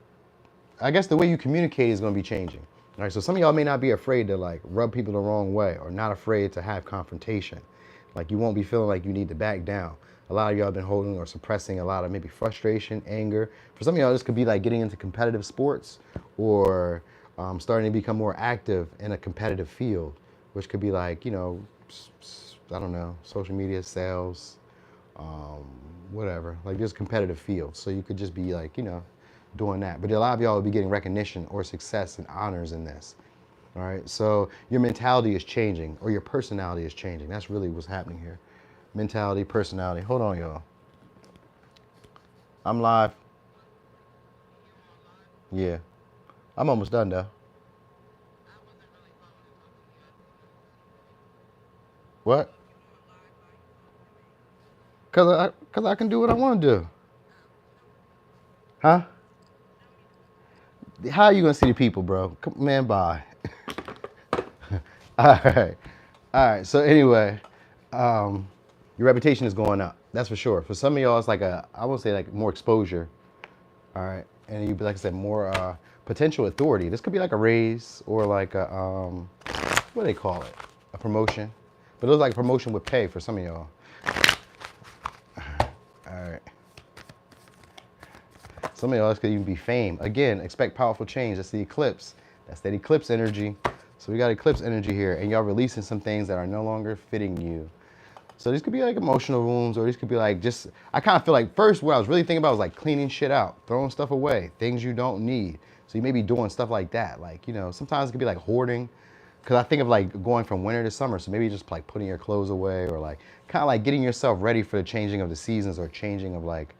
I guess the way you communicate is going to be changing. All right, so some of y'all may not be afraid to like rub people the wrong way or not afraid to have confrontation. Like, you won't be feeling like you need to back down. A lot of y'all have been holding or suppressing a lot of maybe frustration, anger. For some of y'all, this could be like getting into competitive sports or starting to become more active in a competitive field, which could be like, you know, I don't know, social media, sales, whatever. Like, there's competitive fields. So you could just be like, you know, doing that. But a lot of y'all will be getting recognition or success and honors in this. All right, so your mentality is changing, or your personality is changing. That's really what's happening here. Mentality, personality. Hold on, y'all. I'm live. Yeah, I'm almost done though. What? Cause I can do what I want to do. Huh? How are you gonna see the people, bro? Man, bye. All right, all right. So anyway, um, your reputation is going up. That's for sure. For some of y'all, it's like I won't say like more exposure. All right, and you, like I said, more potential authority. This could be like a raise or like a what do they call it? A promotion. But it looks like a promotion with pay for some of y'all. All right. Some of y'all, this could even be fame. Again, expect powerful change. That's the eclipse. That's that eclipse energy. So we got eclipse energy here, and y'all releasing some things that are no longer fitting you. So these could be like emotional wounds, or these could be like just, I kind of feel like first what I was really thinking about was like cleaning shit out, throwing stuff away, things you don't need. So you may be doing stuff like that. Like, you know, sometimes it could be like hoarding. Cause I think of like going from winter to summer. So maybe just like putting your clothes away, or like kind of like getting yourself ready for the changing of the seasons, or changing of like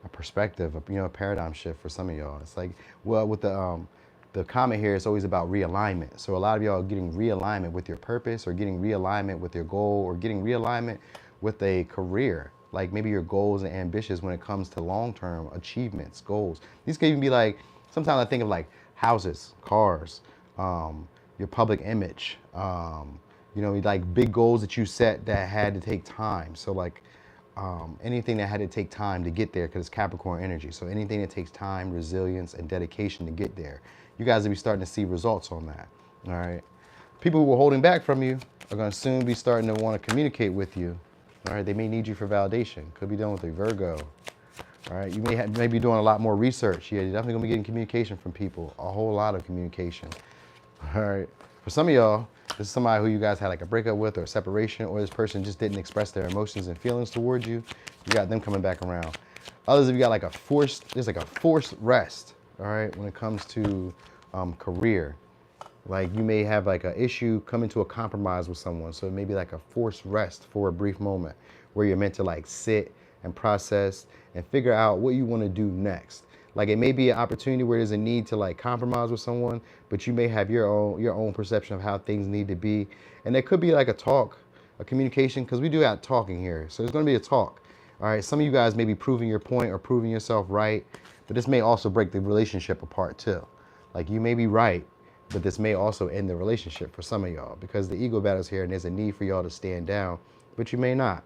a perspective, you know, a paradigm shift for some of y'all. It's like, well, with the comment here, it's always about realignment. So a lot of y'all are getting realignment with your purpose, or getting realignment with your goal, or getting realignment with a career. Like maybe your goals and ambitions when it comes to long-term achievements, goals. These could even be like, sometimes I think of like houses, cars, your public image, you know, like big goals that you set that had to take time. So like anything that had to take time to get there, because it's Capricorn energy. So anything that takes time, resilience, and dedication to get there, you guys will be starting to see results on that. All right. People who were holding back from you are going to soon be starting to want to communicate with you. All right. They may need you for validation. Could be done with a Virgo. All right. You may be doing a lot more research. Yeah, you're definitely going to be getting communication from people. A whole lot of communication. All right. For some of y'all, this is somebody who you guys had like a breakup with, or a separation, or this person just didn't express their emotions and feelings towards you. You got them coming back around. Others of you got like there's like a forced rest, all right, when it comes to career. Like you may have like an issue coming to a compromise with someone. So it may be like a forced rest for a brief moment where you're meant to like sit and process and figure out what you want to do next. Like it may be an opportunity where there's a need to like compromise with someone, but you may have your own perception of how things need to be. And there could be like a talk, a communication, because we do have talking here. So there's going to be a talk. All right. Some of you guys may be proving your point or proving yourself right, but this may also break the relationship apart too. Like you may be right, but this may also end the relationship for some of y'all, because the ego battle's here and there's a need for y'all to stand down, but you may not.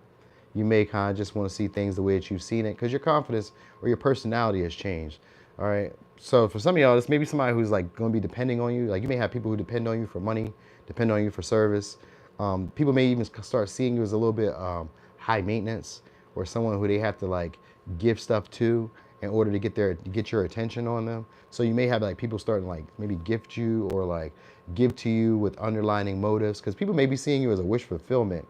You may kind of just want to see things the way that you've seen it, because your confidence or your personality has changed. All right. So for some of y'all, this may be somebody who's like going to be depending on you. Like you may have people who depend on you for money, depend on you for service. People may even start seeing you as a little bit high maintenance, or someone who they have to like give stuff to in order to get your attention on them. So you may have like people starting like maybe gift you, or like give to you with underlining motives, because people may be seeing you as a wish fulfillment.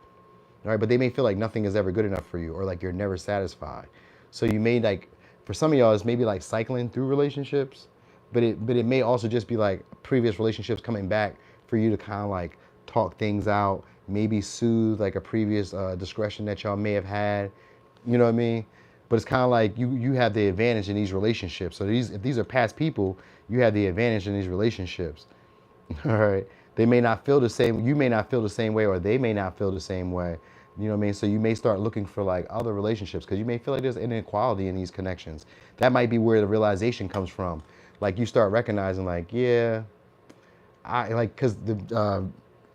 All right, but they may feel like nothing is ever good enough for you, or like you're never satisfied. So you may like, for some of y'all, it's maybe like cycling through relationships, but it may also just be like previous relationships coming back for you to kind of like talk things out, maybe soothe like a previous discretion that y'all may have had. You know what I mean? But it's kind of like you have the advantage in these relationships. So if these are past people, you have the advantage in these relationships. All right. They may not feel the same. You may not feel the same way, or they may not feel the same way. You know what I mean? So you may start looking for like other relationships, because you may feel like there's inequality in these connections. That might be where the realization comes from. Like you start recognizing like, yeah, I like, because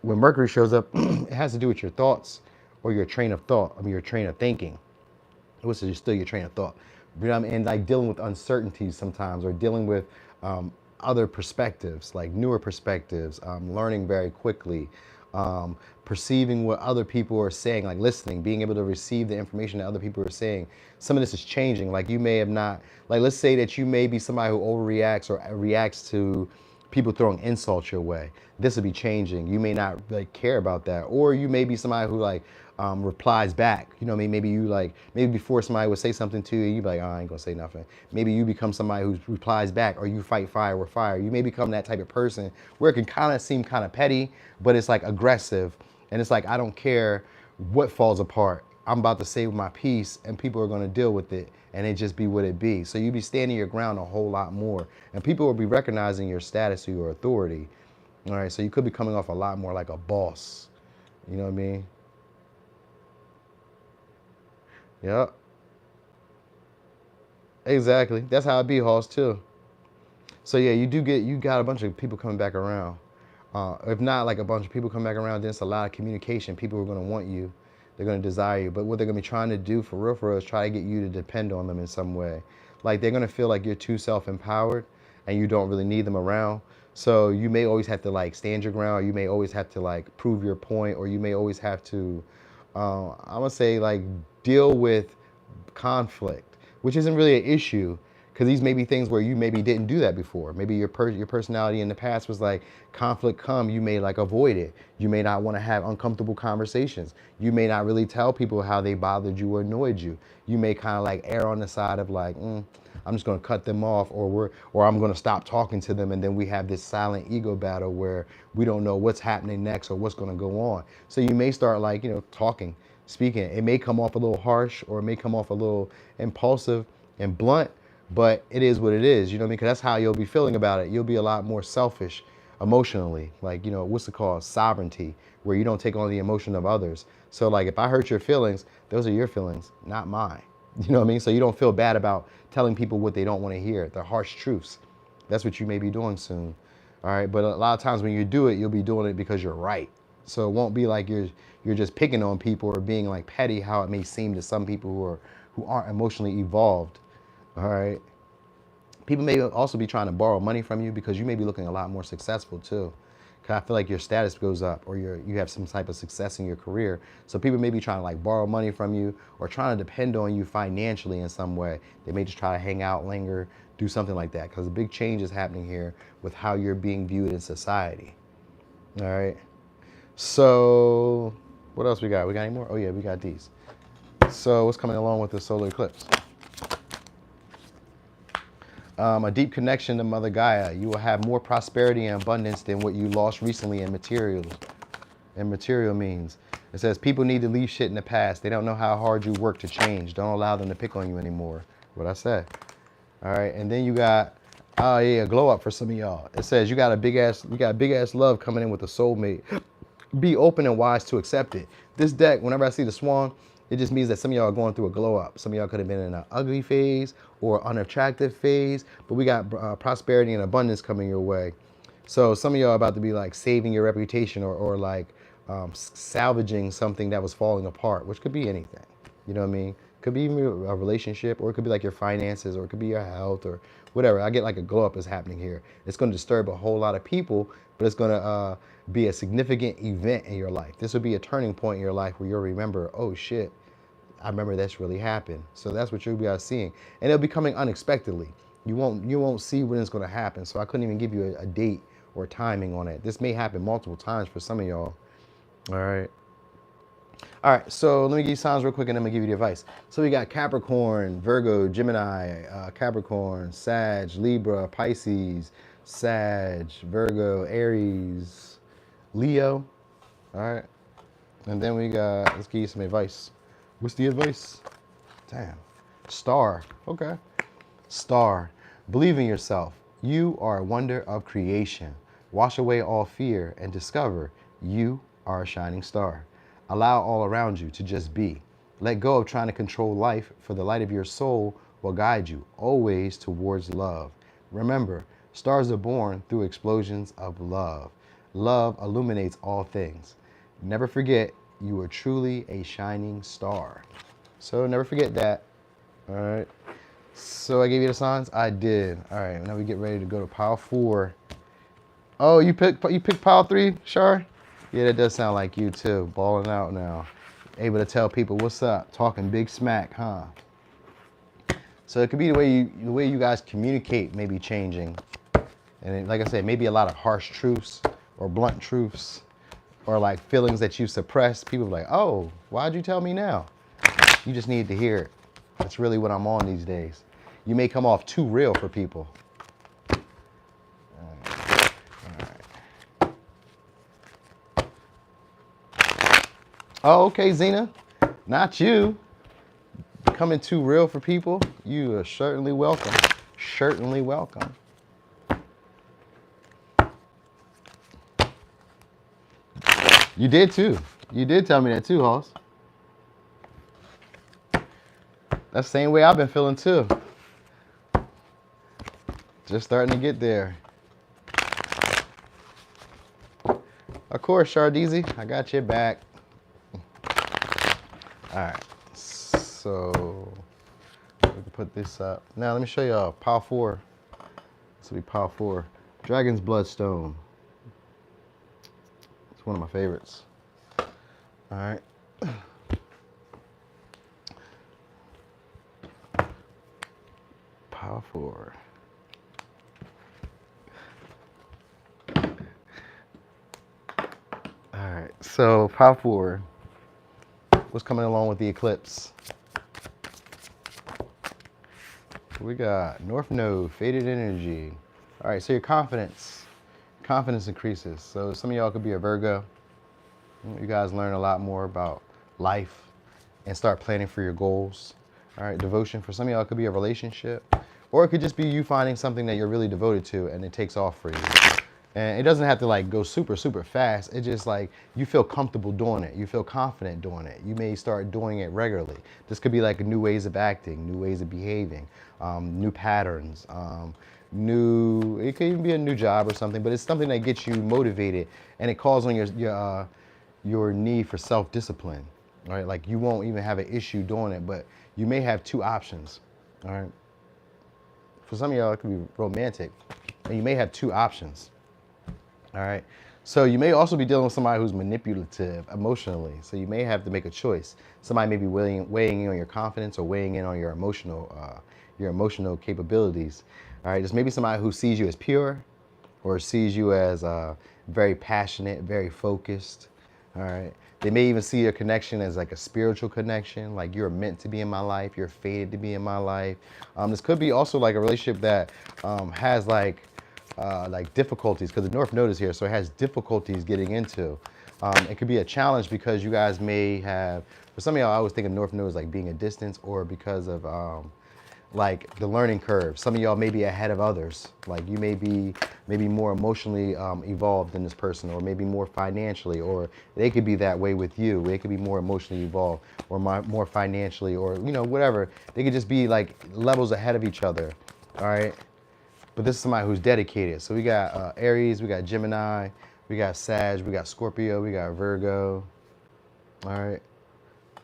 when Mercury shows up, it has to do with your thoughts or your train of thought. I mean, your train of thinking. Which is still your train of thought. You know what I mean? And like dealing with uncertainties sometimes, or dealing with other perspectives, like newer perspectives, learning very quickly, perceiving what other people are saying, like listening, being able to receive the information that other people are saying. Some of this is changing. Like you may have not, like let's say that you may be somebody who overreacts or reacts to people throwing insults your way. This will be changing. You may not like care about that, or you may be somebody who like replies back. You know what I mean? Maybe you like, maybe before somebody would say something to you, you be like, oh, I ain't gonna say nothing. Maybe you become somebody who replies back, or you fight fire with fire. You may become that type of person where it can kind of seem kind of petty, but it's like aggressive. And it's like, I don't care what falls apart. I'm about to save my peace, and people are gonna deal with it, and it just be what it be. So you be standing your ground a whole lot more, and people will be recognizing your status or your authority. All right, so you could be coming off a lot more like a boss. You know what I mean? Yep. Exactly. That's how it be, Hoss, too. So yeah, you got a bunch of people coming back around. If not like a bunch of people coming back around, then it's a lot of communication. People are gonna want you. They're gonna desire you. But what they're gonna be trying to do for real is try to get you to depend on them in some way. Like they're gonna feel like you're too self-empowered and you don't really need them around. So you may always have to like stand your ground, or you may always have to like prove your point, or you may always have to, I'm gonna say like deal with conflict, which isn't really an issue, because these may be things where you maybe didn't do that before. Maybe your personality in the past was like, conflict come, you may like avoid it. You may not want to have uncomfortable conversations. You may not really tell people how they bothered you or annoyed you. You may kind of like err on the side of like, I'm just going to cut them off, or I'm going to stop talking to them, and then we have this silent ego battle where we don't know what's happening next or what's going to go on. So you may start like, talking, speaking. It may come off a little harsh, or it may come off a little impulsive and blunt, but it is what it is. You know what I mean? Because that's how you'll be feeling about it. You'll be a lot more selfish emotionally, like, what's it called? Sovereignty, where you don't take on the emotion of others. So like if I hurt your feelings, those are your feelings, not mine. You know what I mean? So you don't feel bad about telling people what they don't want to hear, the harsh truths. That's what you may be doing soon. All right. But a lot of times when you do it, you'll be doing it because you're right. So it won't be like you're just picking on people or being like petty, how it may seem to some people who aren't emotionally evolved. All right. People may also be trying to borrow money from you because you may be looking a lot more successful too. Cause I feel like your status goes up, or you have some type of success in your career. So people may be trying to like borrow money from you, or trying to depend on you financially in some way. They may just try to hang out, linger, do something like that. Cause a big change is happening here with how you're being viewed in society. All right. So what else we got? We got any more? Oh yeah, we got these. So what's coming along with the solar eclipse? A deep connection to Mother Gaia. You will have more prosperity and abundance than what you lost recently in material means. It says people need to leave shit in the past. They don't know how hard you work to change. Don't allow them to pick on you anymore. What I said. All right, and then you got, oh yeah, a glow up for some of y'all. It says you got big ass love coming in with a soulmate. Be open and wise to accept it. This deck, whenever I see the swan, it just means that some of y'all are going through a glow up. Some of y'all could have been in an ugly phase or unattractive phase, but we got prosperity and abundance coming your way. So some of y'all are about to be like saving your reputation, or like salvaging something that was falling apart, which could be anything. You know what I mean? Could be even a relationship, or it could be like your finances, or it could be your health, or whatever. I get like a glow up is happening here. It's going to disturb a whole lot of people, but it's going to be a significant event in your life. This will be a turning point in your life where you'll remember, oh shit, I remember that's really happened. So that's what you'll be seeing. And it'll be coming unexpectedly. You won't see when it's going to happen. So I couldn't even give you a date or timing on it. This may happen multiple times for some of y'all. All right. All right, so let me give you signs real quick, and then I'm gonna give you the advice. So we got Capricorn, Virgo, Gemini, Capricorn, Sag, Libra, Pisces, Sag, Virgo, Aries, Leo. All right, and then we got, let's give you some advice. What's the advice? Damn. Star. Okay. Star. Believe in yourself. You are a wonder of creation. Wash away all fear and discover you are a shining star. Allow all around you to just be. Let go of trying to control life, for the light of your soul will guide you always towards love. Remember, stars are born through explosions of love. Love illuminates all things. Never forget, you are truly a shining star. So never forget that. All right. So I gave you the signs? I did. All right, now we get ready to go to pile 4. Oh, you picked pile 3, Shar? Yeah, that does sound like you too. Balling out now. Able to tell people what's up. Talking big smack, huh? So it could be the way you guys communicate may be changing. And like I said, maybe a lot of harsh truths or blunt truths, or like feelings that you suppress. People are like, oh, why'd you tell me now? You just need to hear it. That's really what I'm on these days. You may come off too real for people. Oh, okay, Zena. Not you. Becoming too real for people. You are certainly welcome. Certainly welcome. You did too. You did tell me that too, Hoss. That's the same way I've been feeling too. Just starting to get there. Of course, Shardeezy, I got your back. All right, so we can put this up. Now let me show you Power 4. This will be Power 4. Dragon's Bloodstone. It's one of my favorites. All right. Power 4. All right, so Power 4. What's coming along with the eclipse? We got North Node, Faded Energy. All right, so your confidence increases. So some of y'all could be a Virgo. You guys learn a lot more about life and start planning for your goals. All right, devotion for some of y'all could be a relationship, or it could just be you finding something that you're really devoted to and it takes off for you. And it doesn't have to like go super, super fast. It's just like you feel comfortable doing it. You feel confident doing it. You may start doing it regularly. This could be like new ways of acting, new ways of behaving, new patterns, it could even be a new job or something, but it's something that gets you motivated and it calls on your need for self-discipline, right? Like you won't even have an issue doing it, but you may have two options, all right? For some of y'all, it could be romantic, and you may have two options. All right. So you may also be dealing with somebody who's manipulative emotionally. So you may have to make a choice. Somebody may be weighing in on your confidence or weighing in on your emotional capabilities. All right. There's maybe somebody who sees you as pure or sees you as very passionate, very focused. All right. They may even see your connection as like a spiritual connection, like you're meant to be in my life, you're fated to be in my life. This could be also like a relationship that has like difficulties, because the North Node is here, so it has difficulties getting into. It could be a challenge because you guys may have, for some of y'all, I always think of North Node as like being a distance, or because of like the learning curve. Some of y'all may be ahead of others. Like you may be maybe more emotionally evolved than this person, or maybe more financially, or they could be that way with you. They could be more emotionally evolved or more financially, or you know, whatever. They could just be like levels ahead of each other. All right. But this is somebody who's dedicated. So we got Aries, we got Gemini, we got Sag, we got Scorpio, we got Virgo. All right.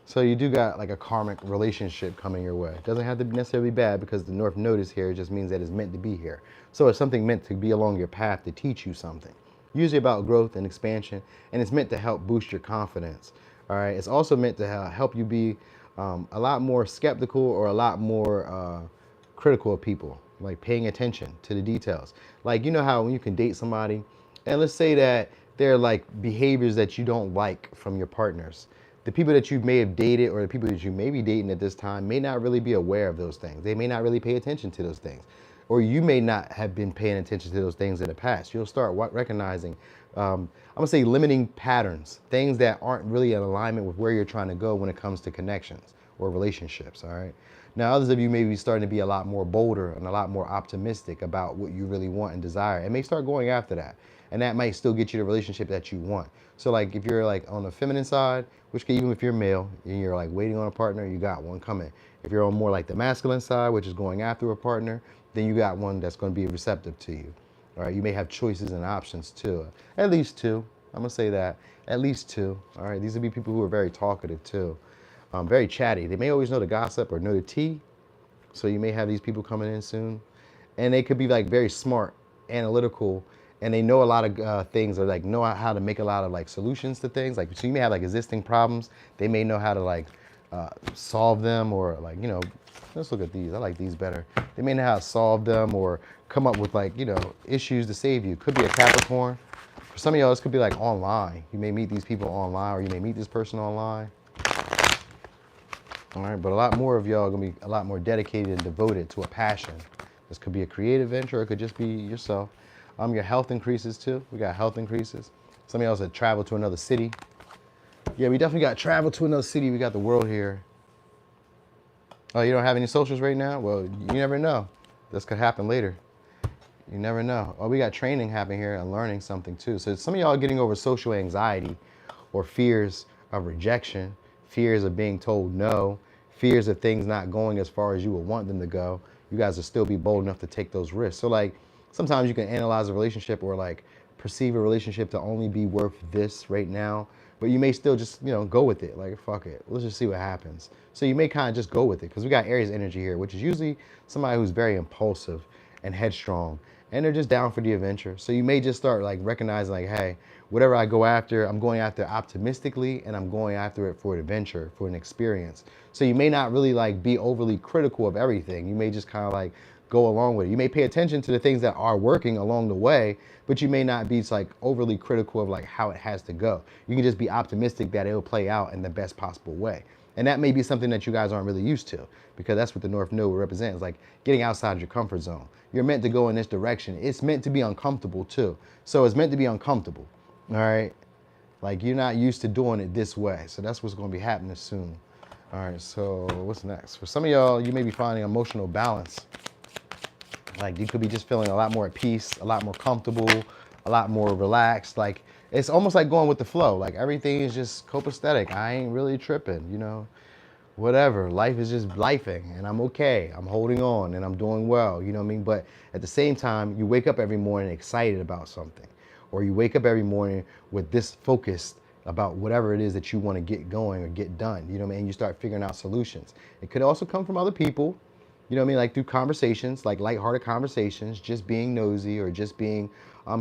So you do got like a karmic relationship coming your way. It doesn't have to be necessarily bad because the North Node is here. It just means that it's meant to be here. So it's something meant to be along your path to teach you something. Usually about growth and expansion, and it's meant to help boost your confidence. All right. It's also meant to help you be a lot more skeptical or a lot more critical of people. Like paying attention to the details. Like, you know how when you can date somebody and let's say that they're like behaviors that you don't like from your partners. The people that you may have dated or the people that you may be dating at this time may not really be aware of those things. They may not really pay attention to those things. Or you may not have been paying attention to those things in the past. You'll start recognizing, I'm gonna say limiting patterns, things that aren't really in alignment with where you're trying to go when it comes to connections or relationships, all right? Now, others of you may be starting to be a lot more bolder and a lot more optimistic about what you really want and desire, and may start going after that. And that might still get you the relationship that you want. So like if you're like on the feminine side, which can, even if you're male and you're like waiting on a partner, you got one coming. If you're on more like the masculine side, which is going after a partner, then you got one that's going to be receptive to you. All right, you may have choices and options too. At least two. I'm going to say that. At least two. All right, these would be people who are very talkative too. Very chatty. They may always know the gossip or know the tea. So you may have these people coming in soon. And they could be like very smart, analytical, and they know a lot of things, or like know how to make a lot of like solutions to things. Like, so you may have like existing problems. They may know how to like solve them, or like, you know, let's look at these. I like these better. They may know how to solve them or come up with like, you know, issues to save you. Could be a Capricorn. For some of y'all, this could be like online. You may meet these people online, or you may meet this person online. All right, but a lot more of y'all are gonna be a lot more dedicated and devoted to a passion. This could be a creative venture, or it could just be yourself. Your health increases too. We got health increases. Some of y'all said travel to another city. Yeah, we definitely got travel to another city. We got the world here. Oh, you don't have any socials right now? Well, you never know. This could happen later. You never know. Oh, we got training happening here and learning something too. So some of y'all are getting over social anxiety or fears of rejection, fears of being told no, fears of things not going as far as you would want them to go. You guys will still be bold enough to take those risks. So like sometimes you can analyze a relationship or like perceive a relationship to only be worth this right now, but you may still just, go with it. Like, fuck it. Let's just see what happens. So you may kind of just go with it because we got Aries energy here, which is usually somebody who's very impulsive and headstrong, and they're just down for the adventure. So you may just start like recognizing like, hey, whatever I go after, I'm going after optimistically, and I'm going after it for an adventure, for an experience. So you may not really like be overly critical of everything. You may just kind of like go along with it. You may pay attention to the things that are working along the way, but you may not be like overly critical of like how it has to go. You can just be optimistic that it'll play out in the best possible way. And that may be something that you guys aren't really used to, because that's what the North Node represents, like getting outside your comfort zone. You're meant to go in this direction. It's meant to be uncomfortable too. So it's meant to be uncomfortable, all right? Like you're not used to doing it this way. So that's what's gonna be happening soon. All right, so what's next? For some of y'all, you may be finding emotional balance. Like you could be just feeling a lot more at peace, a lot more comfortable, a lot more relaxed. Like it's almost like going with the flow. Like everything is just copacetic. I ain't really tripping, whatever. Life is just lifing and I'm okay. I'm holding on and I'm doing well, you know what I mean? But at the same time, you wake up every morning excited about something, or you wake up every morning with this focus about whatever it is that you want to get going or get done, you know what I mean? And you start figuring out solutions. It could also come from other people, you know what I mean? Like through conversations, like lighthearted conversations, just being nosy or just being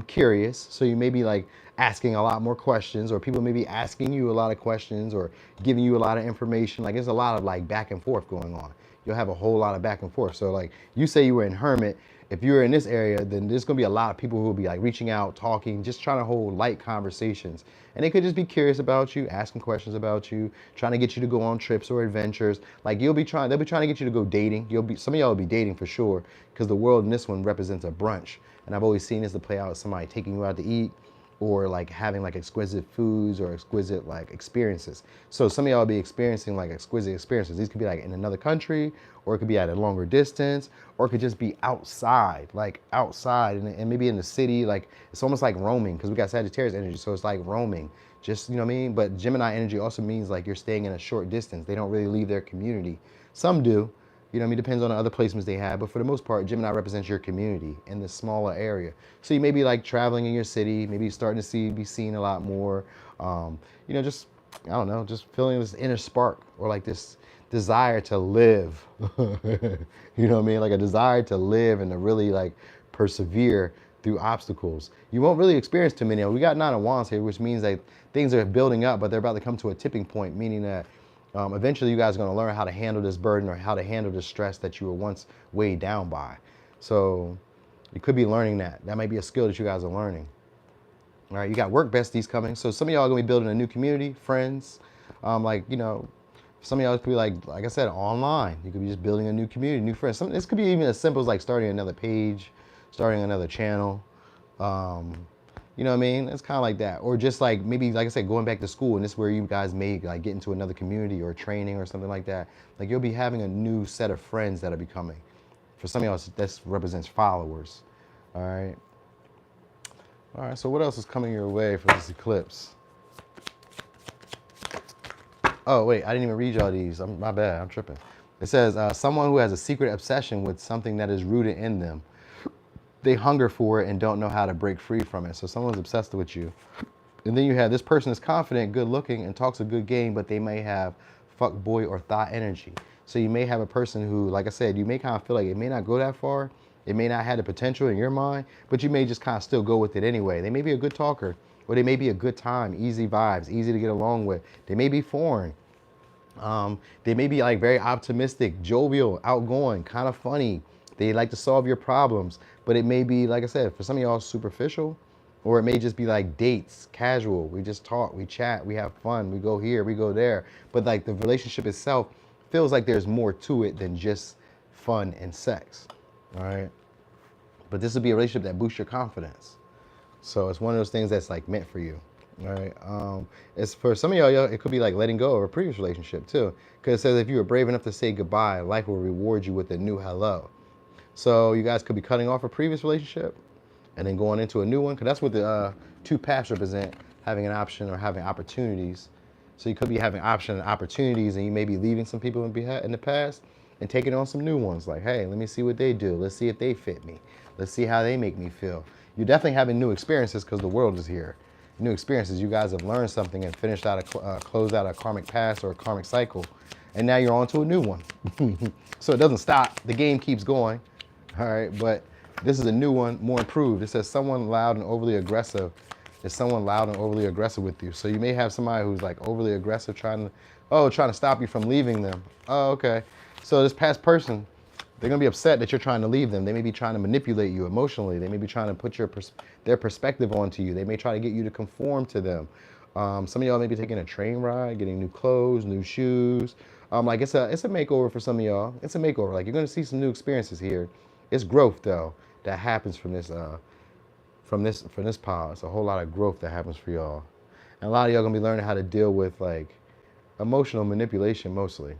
curious. So you may be like asking a lot more questions, or people may be asking you a lot of questions or giving you a lot of information. Like there's a lot of like back and forth going on. You'll have a whole lot of back and forth. So like you say you were in Hermit, if you're in this area, then there's gonna be a lot of people who will be like reaching out, talking, just trying to hold light conversations. And they could just be curious about you, asking questions about you, trying to get you to go on trips or adventures. Like they'll be trying to get you to go dating. Some of y'all will be dating for sure, because the world in this one represents a brunch. And I've always seen this to play out with somebody taking you out to eat, or like having like exquisite foods or exquisite like experiences. So some of y'all will be experiencing like exquisite experiences. These could be like in another country, or it could be at a longer distance, or it could just be outside, like outside and maybe in the city. Like it's almost like roaming, because we got Sagittarius energy, so it's like roaming. Just, you know what I mean? But Gemini energy also means like you're staying in a short distance. They don't really leave their community. Some do. You know what I mean? Depends on the other placements they have. But for the most part, Gemini represents your community in the smaller area. So you may be like traveling in your city, maybe starting to be seen a lot more. Just, I don't know, just feeling this inner spark, or like this desire to live. You know what I mean? Like a desire to live and to really like persevere through obstacles. You won't really experience too many. We got Nine of Wands here, which means that things are building up, but they're about to come to a tipping point, meaning that eventually you guys are going to learn how to handle this burden, or how to handle the stress that you were once weighed down by. So you could be learning that. That might be a skill that you guys are learning. All right, you got work besties coming. So some of y'all are going to be building a new community, friends. Some of y'all could be like I said, online. You could be just building a new community, new friends. This could be even as simple as like starting another page, starting another channel. You know what I mean? It's kind of like that. Or just like maybe, like I said, going back to school, and this is where you guys may like get into another community or training or something like that. Like you'll be having a new set of friends that are becoming. For some of y'all, this represents followers. All right. All right, so what else is coming your way for this eclipse? Oh, wait, I didn't even read y'all these. My bad, I'm tripping. It says, someone who has a secret obsession with something that is rooted in them. They hunger for it and don't know how to break free from it. So someone's obsessed with you. And then you have this person is confident, good looking, and talks a good game, but they may have fuck boy or thought energy. So you may have a person who, like I said, you may kind of feel like it may not go that far. It may not have the potential in your mind, but you may just kind of still go with it anyway. They may be a good talker, or they may be a good time, easy vibes, easy to get along with. They may be foreign. They may be like very optimistic, jovial, outgoing, kind of funny. They like to solve your problems, but it may be, like I said, for some of y'all superficial, Or it may just be like dates, casual. We just talk, we chat, we have fun, we go here, we go there. But like the relationship itself feels like there's more to it than just fun and sex. All right. But this would be a relationship that boosts your confidence. So it's one of those things that's like meant for you. All right. It's for some of y'all, it could be like letting go of a previous relationship too. Because it says if you were brave enough to say goodbye, life will reward you with a new hello. So you guys could be cutting off a previous relationship and then going into a new one. Because that's what the two paths represent, having an option or having opportunities. So you could be having option and opportunities, and you may be leaving some people in the past and taking on some new ones. Like, hey, let me see what they do. Let's see if they fit me. Let's see how they make me feel. You're definitely having new experiences because the world is here. New experiences. You guys have learned something and finished out closed out a karmic past or a karmic cycle, and now you're on to a new one. So it doesn't stop. The game keeps going. All right, but this is a new one, more improved. It says someone loud and overly aggressive. Is someone loud and overly aggressive with you? So you may have somebody who's like overly aggressive, trying to stop you from leaving them. Oh, okay. So this past person, they're gonna be upset that you're trying to leave them. They may be trying to manipulate you emotionally. They may be trying to put their perspective onto you. They may try to get you to conform to them. Some of y'all may be taking a train ride, getting new clothes, new shoes. Like it's a makeover for some of y'all. It's a makeover. Like you're gonna see some new experiences here. It's growth though that happens from this pile. It's a whole lot of growth that happens for y'all. And a lot of y'all gonna be learning how to deal with like emotional manipulation mostly.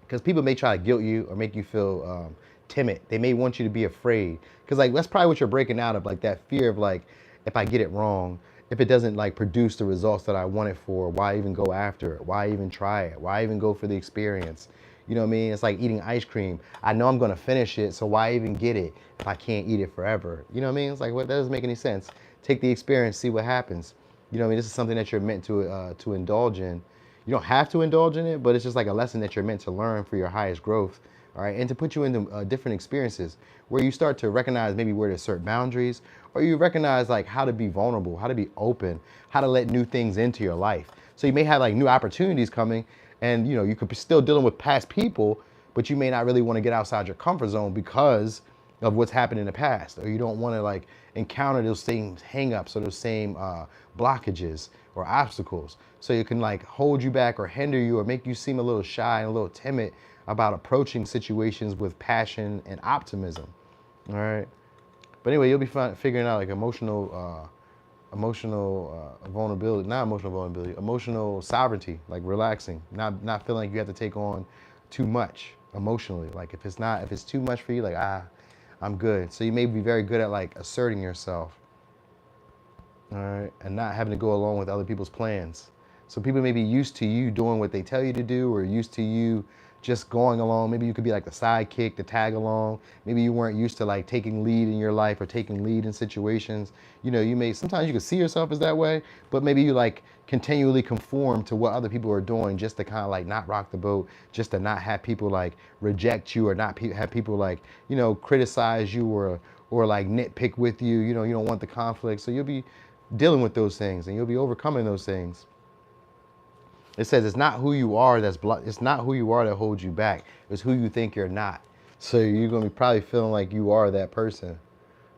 Because people may try to guilt you or make you feel timid. They may want you to be afraid. Because like that's probably what you're breaking out of, like that fear of like, if I get it wrong, if it doesn't like produce the results that I want it for, why even go after it? Why even try it? Why even go for the experience? You know what I mean? It's like eating ice cream. I know I'm gonna finish it, so why even get it if I can't eat it forever? You know what I mean? It's like, what, that doesn't make any sense. Take the experience, see what happens. You know what I mean? This is something that you're meant to indulge in. You don't have to indulge in it, but it's just like a lesson that you're meant to learn for your highest growth. All right, and to put you into different experiences where you start to recognize maybe where to assert boundaries, or you recognize like how to be vulnerable, how to be open, how to let new things into your life. So you may have like new opportunities coming, and you know you could be still dealing with past people, but you may not really want to get outside your comfort zone because of what's happened in the past, or you don't want to like encounter those same hangups or those same blockages or obstacles. So it can like hold you back or hinder you or make you seem a little shy and a little timid about approaching situations with passion and optimism. All right. But anyway, you'll be figuring out like emotional vulnerability, not emotional vulnerability, emotional sovereignty, like relaxing, not feeling like you have to take on too much emotionally. Like if it's too much for you, like I'm good. So you may be very good at like asserting yourself, all right, and not having to go along with other people's plans. So people may be used to you doing what they tell you to do, or used to you just going along. Maybe you could be like the sidekick, the tag along. Maybe you weren't used to like taking lead in your life or taking lead in situations. You know, sometimes you can see yourself as that way, but maybe you like continually conform to what other people are doing just to kind of like not rock the boat, just to not have people like reject you or not have people like, you know, criticize you or like nitpick with you. You know, you don't want the conflict. So you'll be dealing with those things and you'll be overcoming those things. It says it's not who you are it's not who you are that holds you back. It's who you think you're not. So you're gonna be probably feeling like you are that person,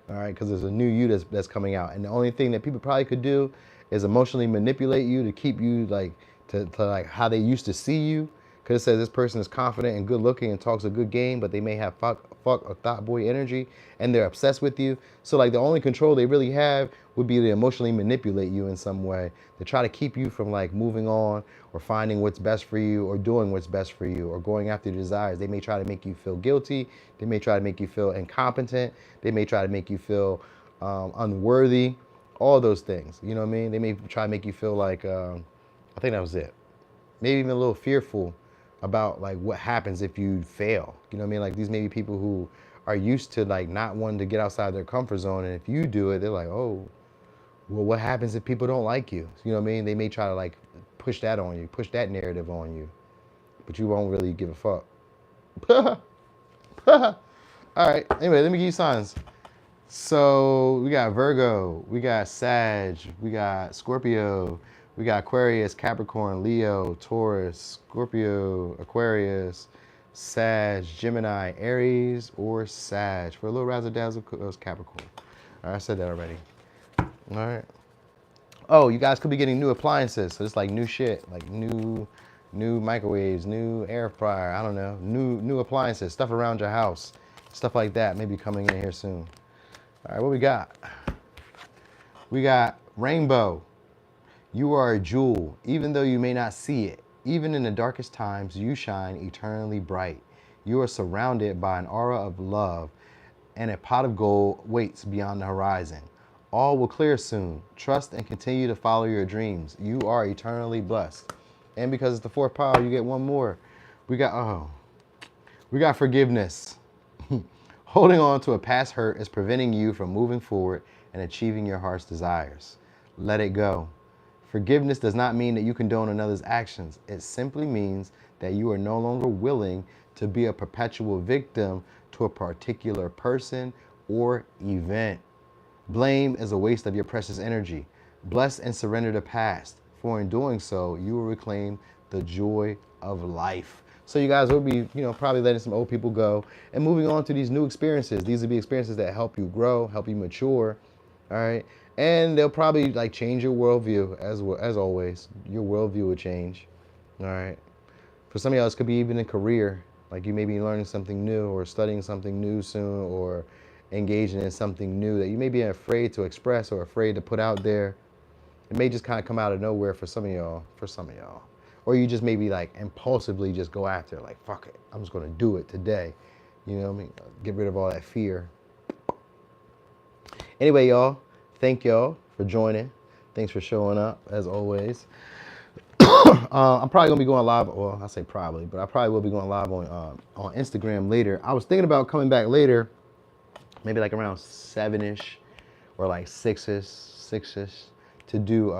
all right? Because there's a new you that's coming out, and the only thing that people probably could do is emotionally manipulate you to keep you like to like how they used to see you. Because it says this person is confident and good looking and talks a good game, but they may have fuck or thought boy energy, and they're obsessed with you. So like the only control they really have would be to emotionally manipulate you in some way to try to keep you from like moving on or finding what's best for you or doing what's best for you or going after your desires. They may try to make you feel guilty. They may try to make you feel incompetent. They may try to make you feel unworthy. All those things, you know what I mean? They may try to make you feel like, I think that was it. Maybe even a little fearful about like what happens if you fail. You know what I mean? Like these may be people who are used to like not wanting to get outside their comfort zone, and if you do it, they're like, oh, well, what happens if people don't like you? You know what I mean? They may try to like push that on you, push that narrative on you, but you won't really give a fuck. All right, anyway, let me give you signs. So we got Virgo, we got Sag, we got Scorpio, we got Aquarius, Capricorn, Leo, Taurus, Scorpio, Aquarius, Sag, Gemini, Aries, or Sag. For a little razzle dazzle, it was Capricorn. All right, I said that already. All right. Oh, you guys could be getting new appliances. So it's like new shit, like new microwaves, new air fryer. I don't know, new appliances, stuff around your house, stuff like that. Maybe coming in here soon. All right, what we got? We got rainbow. You are a jewel, even though you may not see it. Even in the darkest times, you shine eternally bright. You are surrounded by an aura of love, and a pot of gold waits beyond the horizon. All will clear soon. Trust and continue to follow your dreams. You are eternally blessed. And because it's the fourth pile, you get one more. We got forgiveness. Holding on to a past hurt is preventing you from moving forward and achieving your heart's desires. Let it go. Forgiveness does not mean that you condone another's actions. It simply means that you are no longer willing to be a perpetual victim to a particular person or event. Blame is a waste of your precious energy. Bless and surrender the past, for in doing so, you will reclaim the joy of life. So you guys will be, probably letting some old people go and moving on to these new experiences. These will be experiences that help you grow, help you mature, all right? And they'll probably like change your worldview as always. Your worldview will change, all right? For some of y'all, this could be even a career. Like you may be learning something new or studying something new soon or engaging in something new that you may be afraid to express or afraid to put out there. It may just kind of come out of nowhere for some of y'all. Or you just maybe like impulsively just go after it, like, fuck it, I'm just gonna do it today. You know what I mean? Get rid of all that fear. Anyway, y'all, thank y'all for joining. Thanks for showing up, as always. I'm probably gonna be going live. Well, I say probably, but I probably will be going live on Instagram later. I was thinking about coming back later, maybe like around 7ish or like 6ish to do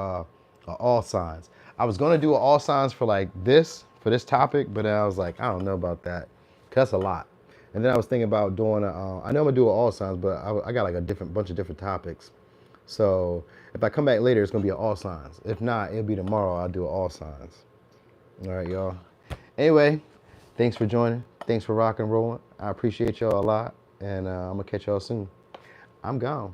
all signs. I was gonna do all signs for like for this topic, but then I was like, I don't know about that, cause that's a lot. And then I was thinking about doing I know I'm gonna do all signs, but I got like a bunch of different topics. So if I come back later, it's gonna be an all signs. If not, it'll be tomorrow. I'll do all signs. All right, y'all. Anyway, thanks for joining. Thanks for rock and rolling. I appreciate y'all a lot, and I'm gonna catch y'all soon. I'm gone.